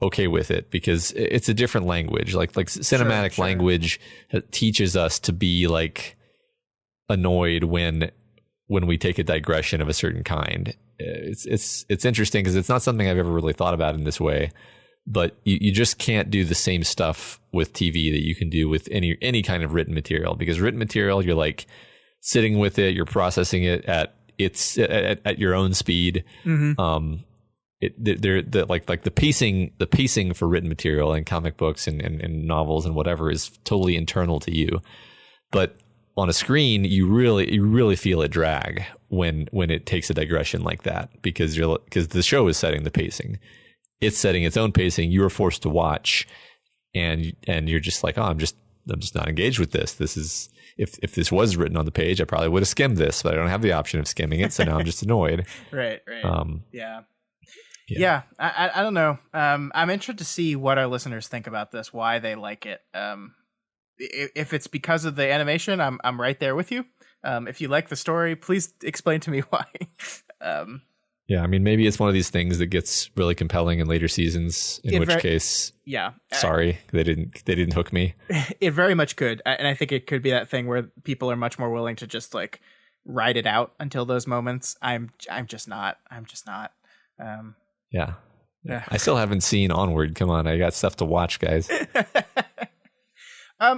okay with it because it's a different language. Like cinematic language teaches us to be like annoyed when we take a digression of a certain kind. It's interesting because it's not something I've ever really thought about in this way. But you just can't do the same stuff with TV that you can do with any kind of written material, because written material, you're like sitting with it, you're processing it at your own speed. they're like the pacing for written material and comic books and novels and whatever is totally internal to you. But on a screen, you really feel it drag when it takes a digression like that, because the show is setting the pacing. It's setting its own pacing. You are forced to watch, and you're just like, oh, I'm just not engaged with this. This is, if this was written on the page, I probably would have skimmed this, but I don't have the option of skimming it, so now I'm just annoyed. Right. Yeah. I don't know. I'm interested to see what our listeners think about this, why they like it. If it's because of the animation, I'm right there with you. If you like the story, please explain to me why. Yeah, I mean, maybe it's one of these things that gets really compelling in later seasons, in which case, yeah, sorry, they didn't hook me. It very much could, and I think it could be that thing where people are much more willing to just like ride it out until those moments. I'm just not. Yeah. I still haven't seen Onward. Come on, I got stuff to watch, guys.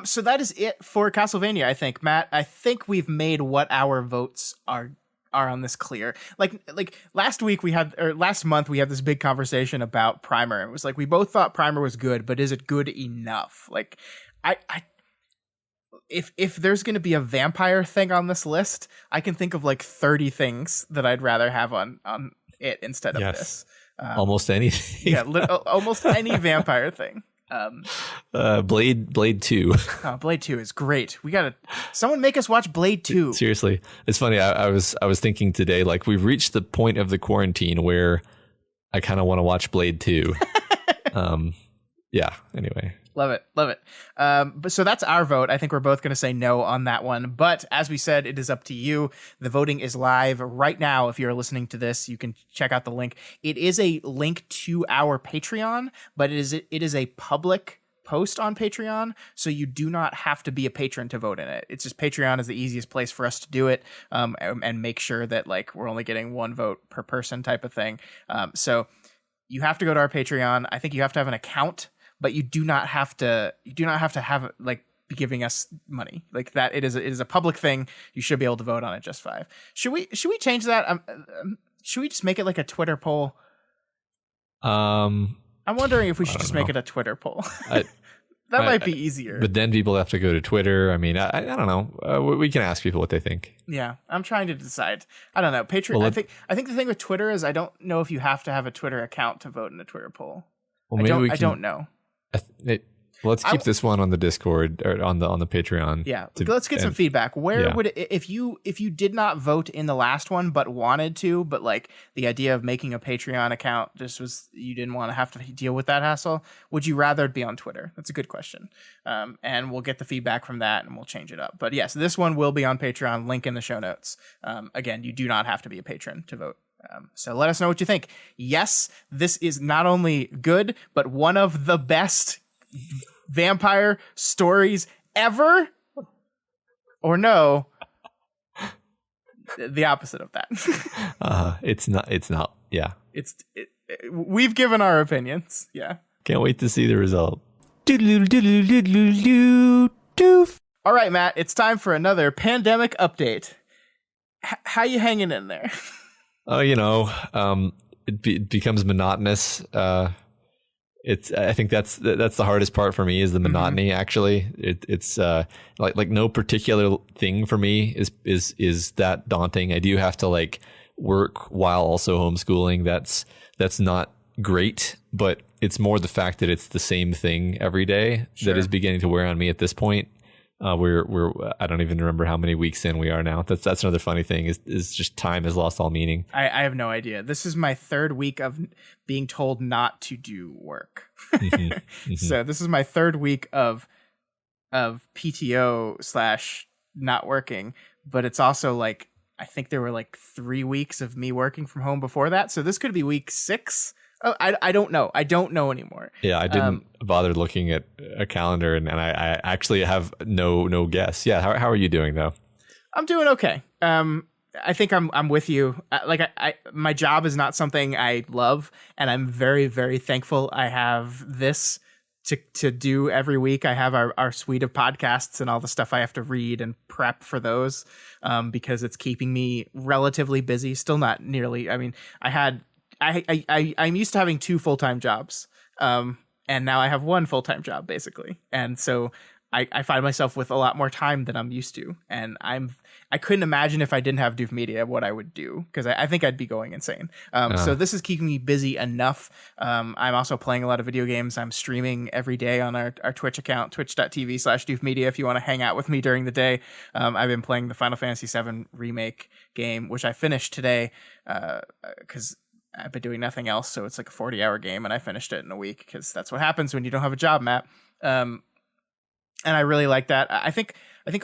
So that is it for Castlevania, I think. Matt, I think we've made what our votes are on this clear. Like last month we had this big conversation about Primer. It was like we both thought Primer was good, but is it good enough? Like if there's going to be a vampire thing on this list, I can think of like 30 things that I'd rather have on it instead of this. Almost anything. Yeah, almost any vampire thing. Blade 2. Oh, Blade 2 is great. We gotta someone make us watch Blade 2. Seriously, it's funny. I was thinking today, like, we've reached the point of the quarantine where I kind of want to watch Blade 2. Yeah. Anyway. Love it. But so that's our vote. I think we're both going to say no on that one. But as we said, it is up to you. The voting is live right now. If you're listening to this, you can check out the link. It is a link to our Patreon, but it is a public post on Patreon, so you do not have to be a patron to vote in it. It's just Patreon is the easiest place for us to do it, and make sure that like we're only getting one vote per person type of thing. So you have to go to our Patreon. I think you have to have an account, but you do not have to have like be giving us money like that. It is a public thing. You should be able to vote on it just fine. Should we change that? Should we just make it like a Twitter poll? I'm wondering if we should just make it a Twitter poll. That might be easier. But then people have to go to Twitter. I mean, I don't know. We can ask people what they think. Yeah, I'm trying to decide. I don't know. Patreon. Well, I think the thing with Twitter is I don't know if you have to have a Twitter account to vote in a Twitter poll. Well, I don't know. Let's keep this one on the Discord or on the Patreon. Yeah, let's get some feedback. Where would it, if you did not vote in the last one but wanted to, but like the idea of making a Patreon account just was you didn't want to have to deal with that hassle? Would you rather it be on Twitter? That's a good question. And we'll get the feedback from that and we'll change it up. But yes, this one will be on Patreon. Link in the show notes. Again, you do not have to be a patron to vote. So let us know what you think. Yes, this is not only good, but one of the best vampire stories ever. Or no, the opposite of that. It's not. Yeah. We've given our opinions. Yeah. Can't wait to see the result. All right, Matt, it's time for another pandemic update. How you hanging in there? Oh, it becomes monotonous. I think that's the hardest part for me is the monotony. Mm-hmm. Actually, it's like no particular thing for me is that daunting. I do have to like work while also homeschooling. That's not great, but it's more the fact that it's the same thing every day that is beginning to wear on me at this point. We're I don't even remember how many weeks in we are now. That's another funny thing is just time has lost all meaning. I have no idea. This is my third week of being told not to do work. Mm-hmm, mm-hmm. So this is my third week of PTO / not working, but it's also like I think there were like 3 weeks of me working from home before that. So this could be week 6. Oh, I don't know. I don't know anymore. Yeah, I didn't bother looking at a calendar, and I actually have no guess. Yeah, how are you doing though? I'm doing okay. I think I'm with you. My job is not something I love, and I'm very, very thankful I have this to do every week. I have our suite of podcasts and all the stuff I have to read and prep for those, because it's keeping me relatively busy. Still not nearly. I mean, I had I'm used to having 2 full-time jobs. And now I have 1 full-time job basically. And so I find myself with a lot more time than I'm used to. And I couldn't imagine if I didn't have Doof Media what I would do, because I think I'd be going insane. So this is keeping me busy enough. I'm also playing a lot of video games. I'm streaming every day on our Twitch account, twitch.tv/Doof Media, if you want to hang out with me during the day. I've been playing the Final Fantasy VII Remake game, which I finished today because I've been doing nothing else. So it's like a 40-hour game, and I finished it in a week because that's what happens when you don't have a job, Matt. And I really like that. I think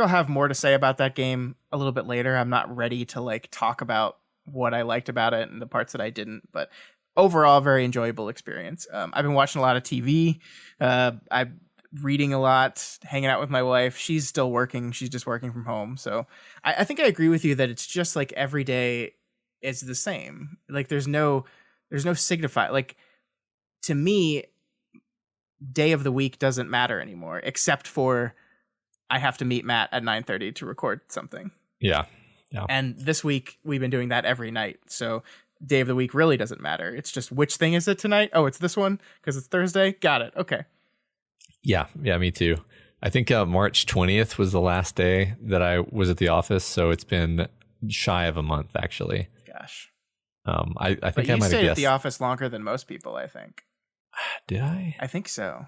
I'll have more to say about that game a little bit later. I'm not ready to like talk about what I liked about it and the parts that I didn't, but overall, very enjoyable experience. I've been watching a lot of TV. I'm reading a lot, hanging out with my wife. She's still working. She's just working from home. So I think I agree with you that it's just like every day is the same. Like there's no signify. Like to me, day of the week doesn't matter anymore, except for I have to meet Matt at 9:30 to record something. Yeah. And this week we've been doing that every night. So day of the week really doesn't matter. It's just which thing is it tonight? Oh, it's this one because it's Thursday. Got it. Okay. Yeah, me too. I think March 20th was the last day that I was at the office, so it's been shy of a month actually. Gosh. I think but I you might stayed have at the guessed. office longer than most people, I think. Did I? I think so.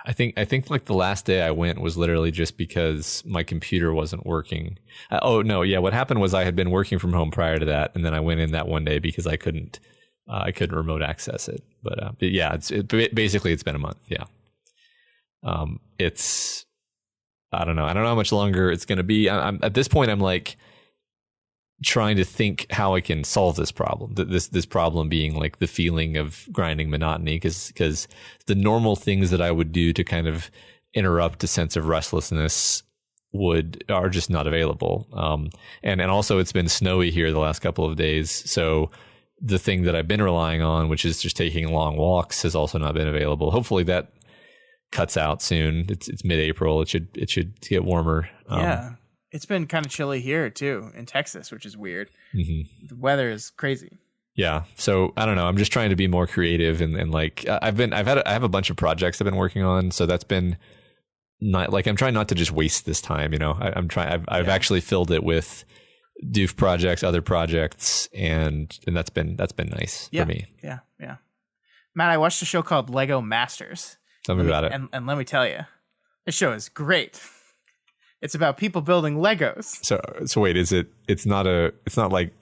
I think like the last day I went was literally just because my computer wasn't working. What happened was I had been working from home prior to that, and then I went in that one day because I couldn't remote access it. But yeah, basically it's been a month. Yeah. It's I don't know how much longer it's going to be. I'm at this point I'm like trying to think how I can solve this problem. This problem being like the feeling of grinding monotony, because the normal things that I would do to kind of interrupt a sense of restlessness are just not available. And also it's been snowy here the last couple of days, so the thing that I've been relying on, which is just taking long walks, has also not been available. Hopefully that cuts out soon. It's mid-April. It should get warmer. Yeah. It's been kind of chilly here too in Texas, which is weird. Mm-hmm. The weather is crazy. Yeah. So I don't know. I'm just trying to be more creative and like I have a bunch of projects I've been working on. So that's been not like, I'm trying not to just waste this time. You know, I've actually filled it with Doof projects, other projects, and that's been nice for me. Yeah. Matt, I watched a show called Lego Masters. Tell me about it. And let me tell you, this show is great. It's about people building Legos. So wait, it's not like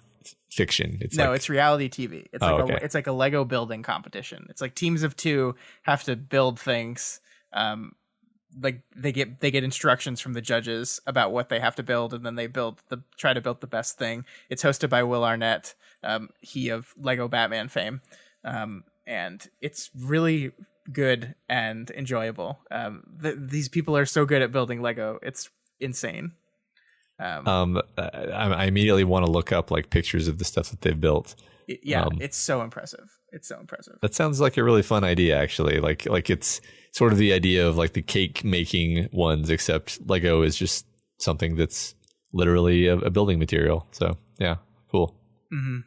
fiction. It's reality TV. It's like a Lego building competition. It's like teams of 2 have to build things. Like they get instructions from the judges about what they have to build, and then they try to build the best thing. It's hosted by Will Arnett, he of Lego Batman fame, and it's really good and enjoyable. These people are so good at building Lego. It's insane. I immediately want to look up like pictures of the stuff that they've built. It's so impressive. That sounds like a really fun idea, actually. Like it's sort of the idea of like the cake making ones, except Lego is just something that's literally a building material. So yeah, cool. Mm-hmm.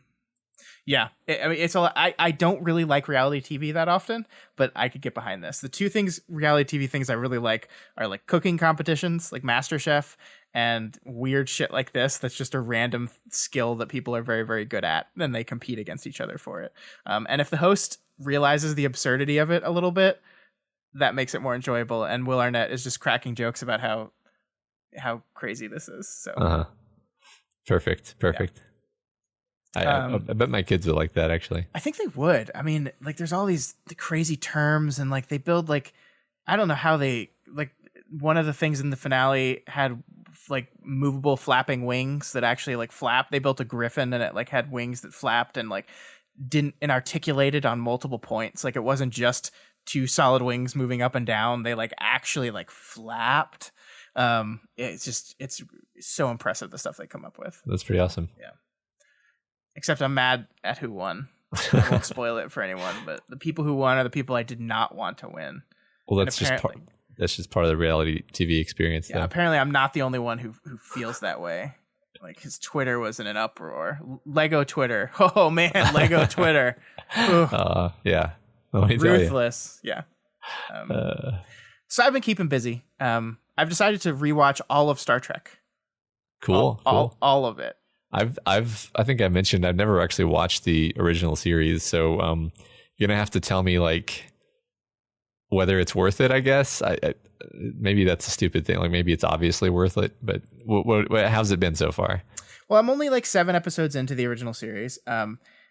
Yeah, I mean, it's a lot. I don't really like reality TV that often, but I could get behind this. The 2 reality TV things I really like are like cooking competitions, like MasterChef, and weird shit like this. That's just a random skill that people are very, very good at. Then they compete against each other for it. And if the host realizes the absurdity of it a little bit, that makes it more enjoyable. And Will Arnett is just cracking jokes about how crazy this is. So Perfect. Yeah. I bet my kids would like that, actually. I think they would. I mean, like, there's all the crazy terms, and like they build like, I don't know how they like. One of the things in the finale had like movable flapping wings that actually like flap. They built a griffin and it like had wings that flapped and like and articulated on multiple points. Like it wasn't just 2 solid wings moving up and down. They like actually like flapped. It's so impressive, the stuff they come up with. That's pretty awesome. Yeah. Except I'm mad at who won. I won't spoil it for anyone, but the people who won are the people I did not want to win. Well, that's just part of the reality TV experience. Yeah, apparently I'm not the only one who feels that way. Like his Twitter was in an uproar. Lego Twitter. Oh man, Lego Twitter. Yeah. Let me tell you. Ruthless. Yeah. So I've been keeping busy. I've decided to rewatch all of Star Trek. Cool. All of it. I think I mentioned I've never actually watched the original series, so you're gonna have to tell me like whether it's worth it. I guess I maybe that's a stupid thing. Like maybe it's obviously worth it, but how's it been so far? Well, I'm only like 7 episodes into the original series.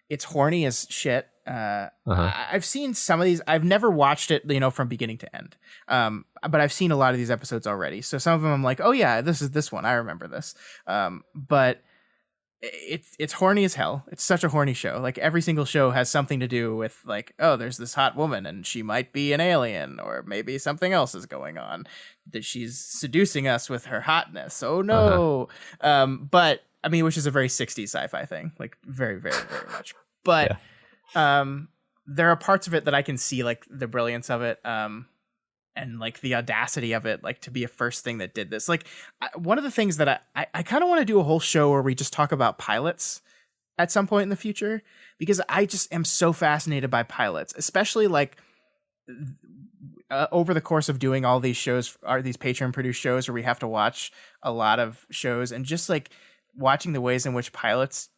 It's horny as shit. I've seen some of these. I've never watched it, from beginning to end. But I've seen a lot of these episodes already. So some of them I'm like, oh yeah, this is this one. I remember this. But it's horny as hell. It's such a horny show. Like every single show has something to do with like, oh, there's this hot woman and she might be an alien, or maybe something else is going on, that she's seducing us with her hotness. Oh no. But I mean, which is a very 60s sci-fi thing, like very, very, very much. But there are parts of it that I can see like the brilliance of it. And like the audacity of it, like to be a first thing that did this. Like one of the things that I kind of want to do a whole show where we just talk about pilots at some point in the future, because I just am so fascinated by pilots, especially like over the course of doing all these shows, are these Patreon produced shows where we have to watch a lot of shows, and just like watching the ways in which pilots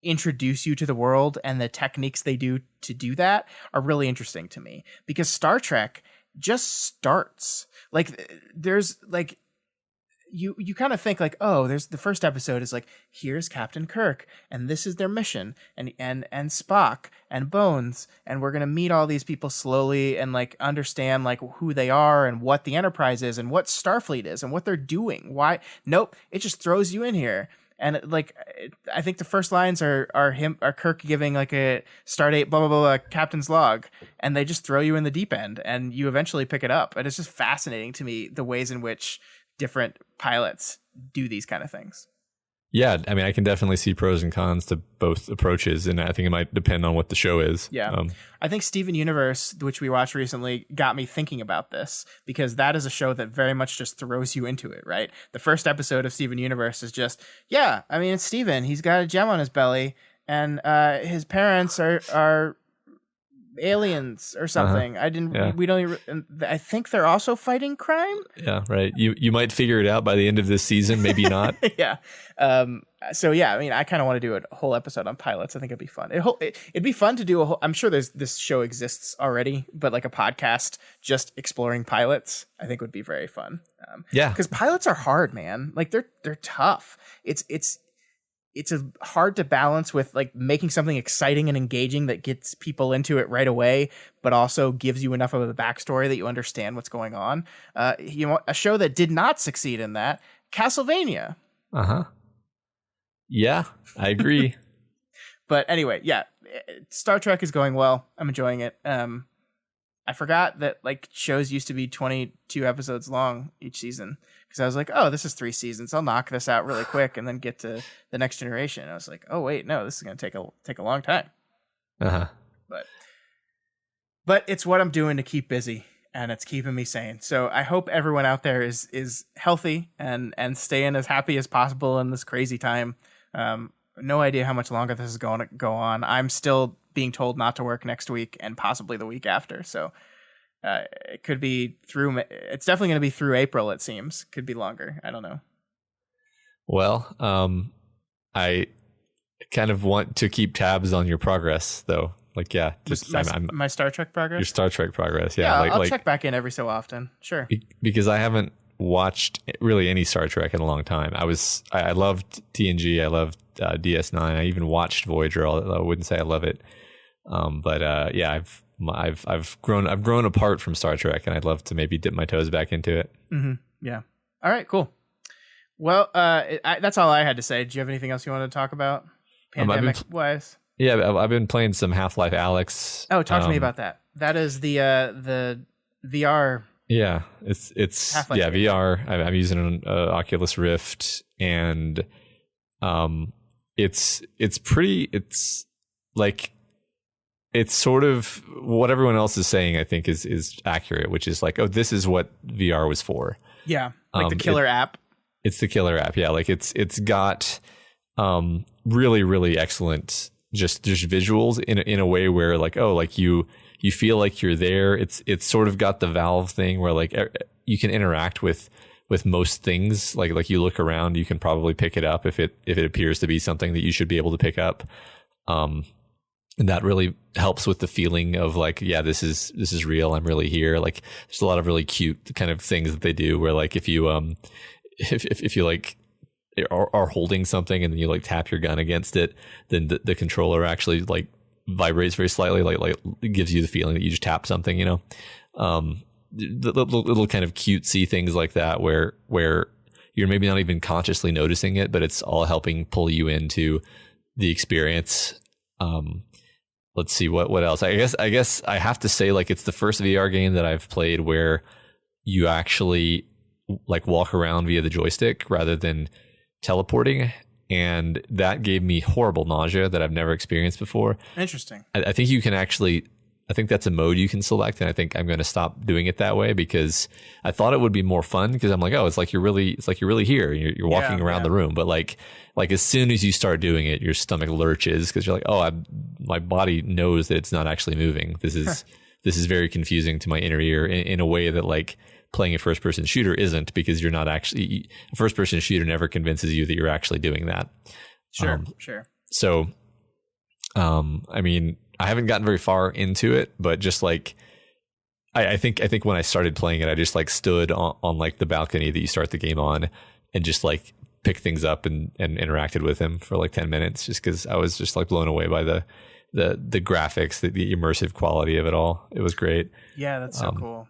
introduce you to the world and the techniques they do to do that are really interesting to me, because Star Trek just starts. Like there's like you kind of think like, oh, there's the first episode is like, here's Captain Kirk and this is their mission, and Spock and Bones, and we're gonna meet all these people slowly and like understand like who they are and what the Enterprise is and what Starfleet is and what they're doing. Why? Nope, it just throws you in here. And like, I think the first lines are Kirk giving like a Stardate blah blah blah captain's log, and they just throw you in the deep end, and you eventually pick it up. And it's just fascinating to me the ways in which different pilots do these kind of things. Yeah, I mean, I can definitely see pros and cons to both approaches, and I think it might depend on what the show is. Yeah. I think Steven Universe, which we watched recently, got me thinking about this, because that is a show that very much just throws you into it, right? The first episode of Steven Universe is just, yeah, I mean, it's Steven. He's got a gem on his belly, and his parents are aliens or something. We don't even, I think they're also fighting crime. Yeah, right. You might figure it out by the end of this season, maybe not. Yeah. So yeah, I mean, I kind of want to do a whole episode on pilots. I think it'd be fun. It'd be fun to do a whole, I'm sure this show exists already, but like a podcast just exploring pilots, I think would be very fun. Yeah. Because pilots are hard, man. Like they're tough. It's hard to balance with like making something exciting and engaging that gets people into it right away, but also gives you enough of a backstory that you understand what's going on. A show that did not succeed in that, Castlevania. Yeah, I agree. But anyway, yeah, Star Trek is going well. I'm enjoying it. I forgot that like shows used to be 22 episodes long each season, because I was like, oh, this is 3 seasons. I'll knock this out really quick and then get to the next generation. And I was like, oh wait, no, this is going to take a long time. But it's what I'm doing to keep busy, and it's keeping me sane. So I hope everyone out there is healthy and staying as happy as possible in this crazy time. No idea how much longer this is going to go on. I'm still being told not to work next week and possibly the week after. So it could be it's definitely going to be through April, it seems. Could be longer. I don't know. Well, I kind of want to keep tabs on your progress, though. Like, yeah, just my Star Trek progress. Your Star Trek progress, yeah. I'll check back in every so often. Sure. Because I haven't watched really any Star Trek in a long time. I loved TNG. I loved DS9. I even watched Voyager. Although I wouldn't say I love it. But yeah, I've grown apart from Star Trek, and I'd love to maybe dip my toes back into it. Mm-hmm. Yeah. All right. Cool. Well, that's all I had to say. Do you have anything else you want to talk about, pandemic wise? Yeah, I've been playing some Half-Life Alyx. Oh, talk to me about that. That is the VR. Yeah, it's Half-Life VR. I'm using an Oculus Rift, and it's pretty. It's like, it's sort of what everyone else is saying, I think is accurate, which is like, oh, this is what VR was for. Yeah, like the killer app. It's the killer app. Yeah. Like it's got really, really excellent just visuals in a way where like, oh, like you feel like you're there. It's sort of got the Valve thing where like you can interact with most things. Like you look around, you can probably pick it up if it appears to be something that you should be able to pick up. And that really helps with the feeling of like, yeah, this is real. I'm really here. Like there's a lot of really cute kind of things that they do where like if you if you like are holding something and then you like tap your gun against it, then the controller actually like vibrates very slightly, like it gives you the feeling that you just tapped something, you know. The little kind of cutesy things like that where you're maybe not even consciously noticing it, but it's all helping pull you into the experience. Let's see what else. I guess I have to say like it's the first VR game that I've played where you actually like walk around via the joystick rather than teleporting, and that gave me horrible nausea that I've never experienced before. Interesting. I think you can actually, I think that's a mode you can select, and I think I'm going to stop doing it that way because I thought it would be more fun because I'm like, oh, it's like you're really here. You're walking around the room, but like as soon as you start doing it, your stomach lurches because you're like, oh, my body knows that it's not actually moving. This is very confusing to my inner ear in a way that like playing a first-person shooter isn't, because you're not actually, a first-person shooter never convinces you that you're actually doing that. Sure. So, I mean, I haven't gotten very far into it, but just like, I think when I started playing it, I just like stood on like the balcony that you start the game on and just like picked things up and interacted with him for like 10 minutes just because I was just like blown away by the graphics, the immersive quality of it all. It was great. Yeah, that's so cool.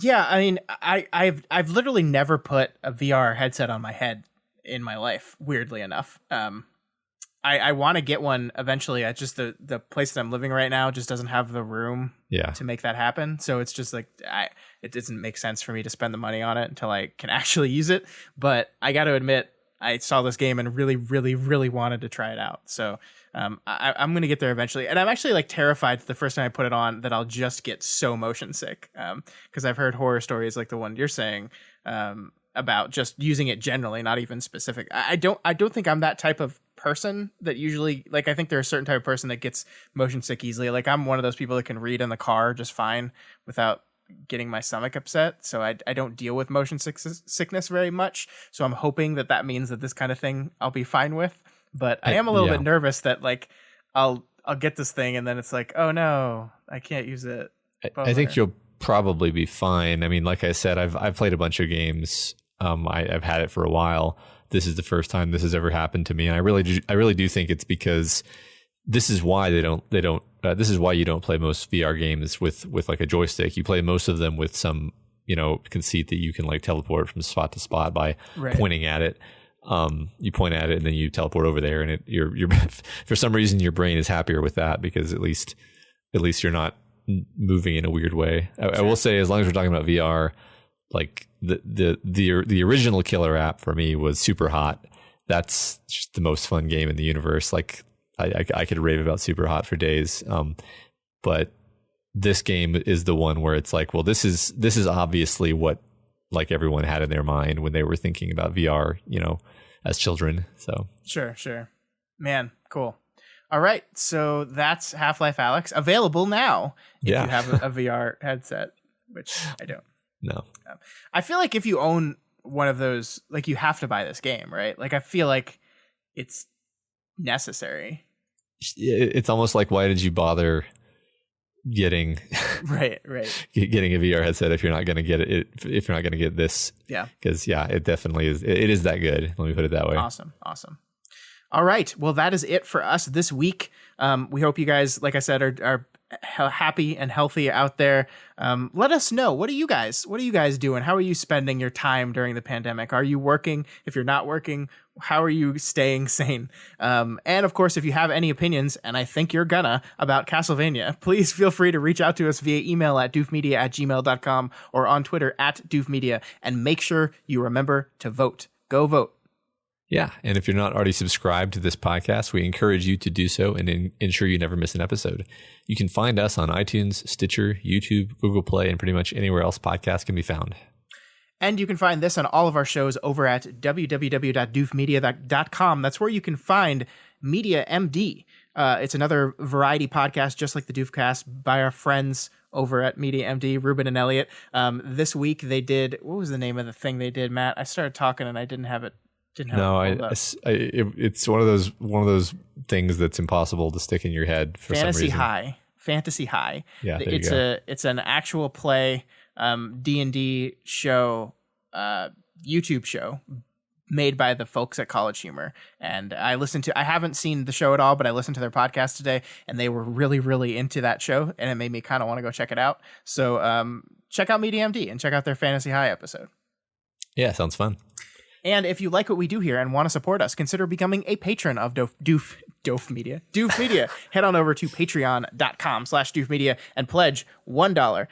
Yeah. I mean, I've literally never put a VR headset on my head in my life, weirdly enough. I want to get one eventually. I just the place that I'm living right now just doesn't have the room to make that happen. So it's just like it doesn't make sense for me to spend the money on it until I can actually use it. But I got to admit, I saw this game and really, really, really wanted to try it out. So I'm going to get there eventually. And I'm actually like terrified the first time I put it on that I'll just get so motion sick. Because I've heard horror stories like the one you're saying about just using it generally, not even specific. I don't think I'm that type of person that usually, like, I think there's a certain type of person that gets motion sick easily. Like I'm one of those people that can read in the car just fine without getting my stomach upset. So I don't deal with motion sickness very much. So I'm hoping that means that this kind of thing I'll be fine with. But I am a little bit nervous that like I'll get this thing and then it's like, oh no, I can't use it. I think you'll probably be fine. I mean, like I said, I've played a bunch of games. I've had it for a while. This is the first time this has ever happened to me, and I really do think it's because this is why this is why you don't play most VR games with like a joystick. You play most of them with some, conceit that you can like teleport from spot to spot by pointing at it. You point at it and then you teleport over there, and you're for some reason your brain is happier with that because at least you're not moving in a weird way. I will say, as long as we're talking about VR, like the original killer app for me was Super Hot. That's just the most fun game in the universe. Like I could rave about Super Hot for days. But this game is the one where it's like, well, this is obviously what like everyone had in their mind when they were thinking about VR, as children. So sure, man, cool. All right, so that's Half-Life Alyx, available now if you have a VR headset, which I don't. No. I feel like if you own one of those, like, you have to buy this game, right? Like, I feel like it's necessary. It's almost like, why did you bother getting right getting a VR headset if you're not going to get it, if you're not going to get this? Yeah, because it definitely is. It is that good. Let me put it that way. Awesome. All right, well, that is it for us this week. We hope you guys, like I said, are happy and healthy out there. Let us know, what are you guys doing? How are you spending your time during the pandemic? Are you working? If you're not working, how are you staying sane? And of course, if you have any opinions, and I think you're gonna, about Castlevania, please feel free to reach out to us via email at doofmedia@gmail.com or on Twitter @doofmedia, and make sure you remember to vote. Go vote. Yeah, and if you're not already subscribed to this podcast, we encourage you to do so and ensure you never miss an episode. You can find us on iTunes, Stitcher, YouTube, Google Play, and pretty much anywhere else podcasts can be found. And you can find this on all of our shows over at www.doofmedia.com. That's where you can find Media MD. It's another variety podcast, just like the Doofcast, by our friends over at Media MD, Ruben and Elliot. This week they did, what was the name of the thing they did, Matt? I started talking and I didn't have it. It's one of those things that's impossible to stick in your head for some reason. Fantasy High. Yeah, it's an actual play D&D show, YouTube show made by the folks at College Humor. And I haven't seen the show at all, but I listened to their podcast today and they were really, really into that show and it made me kind of want to go check it out. So check out Media MD and check out their Fantasy High episode. Yeah, sounds fun. And if you like what we do here and want to support us, consider becoming a patron of Doof Media. Head on over to patreon.com/doofmedia and pledge $1, $5,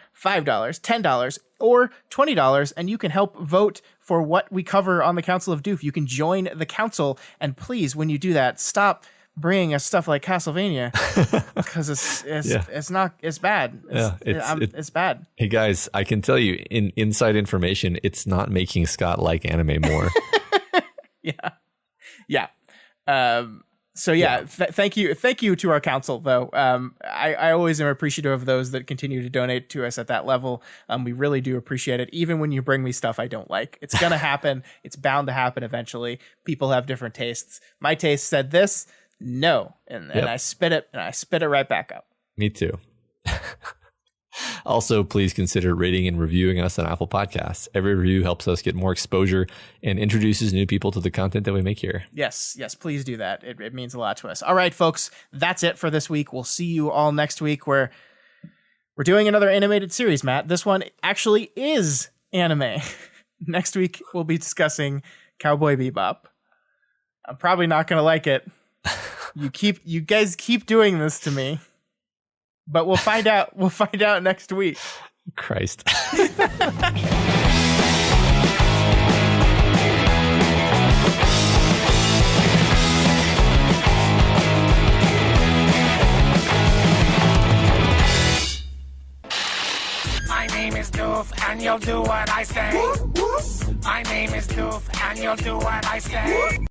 $10, or $20, and you can help vote for what we cover on the Council of Doof. You can join the council, and please, when you do that, stop bringing us stuff like Castlevania because it's bad. It's bad. Hey guys, I can tell you in inside information, it's not making Scott like anime more. Yeah. Thank you to our council though. I always am appreciative of those that continue to donate to us at that level. We really do appreciate it. Even when you bring me stuff I don't like, it's gonna happen. It's bound to happen eventually. People have different tastes. My taste said this. No. And I spit it right back up. Me too. Also, please consider rating and reviewing us on Apple Podcasts. Every review helps us get more exposure and introduces new people to the content that we make here. Yes, please do that. It means a lot to us. All right, folks, that's it for this week. We'll see you all next week where we're doing another animated series, Matt. This one actually is anime. Next week, we'll be discussing Cowboy Bebop. I'm probably not going to like it. You guys keep doing this to me. But we'll find out. We'll find out next week. Christ. My name is Doof, and you'll do what I say. My name is Doof, and you'll do what I say.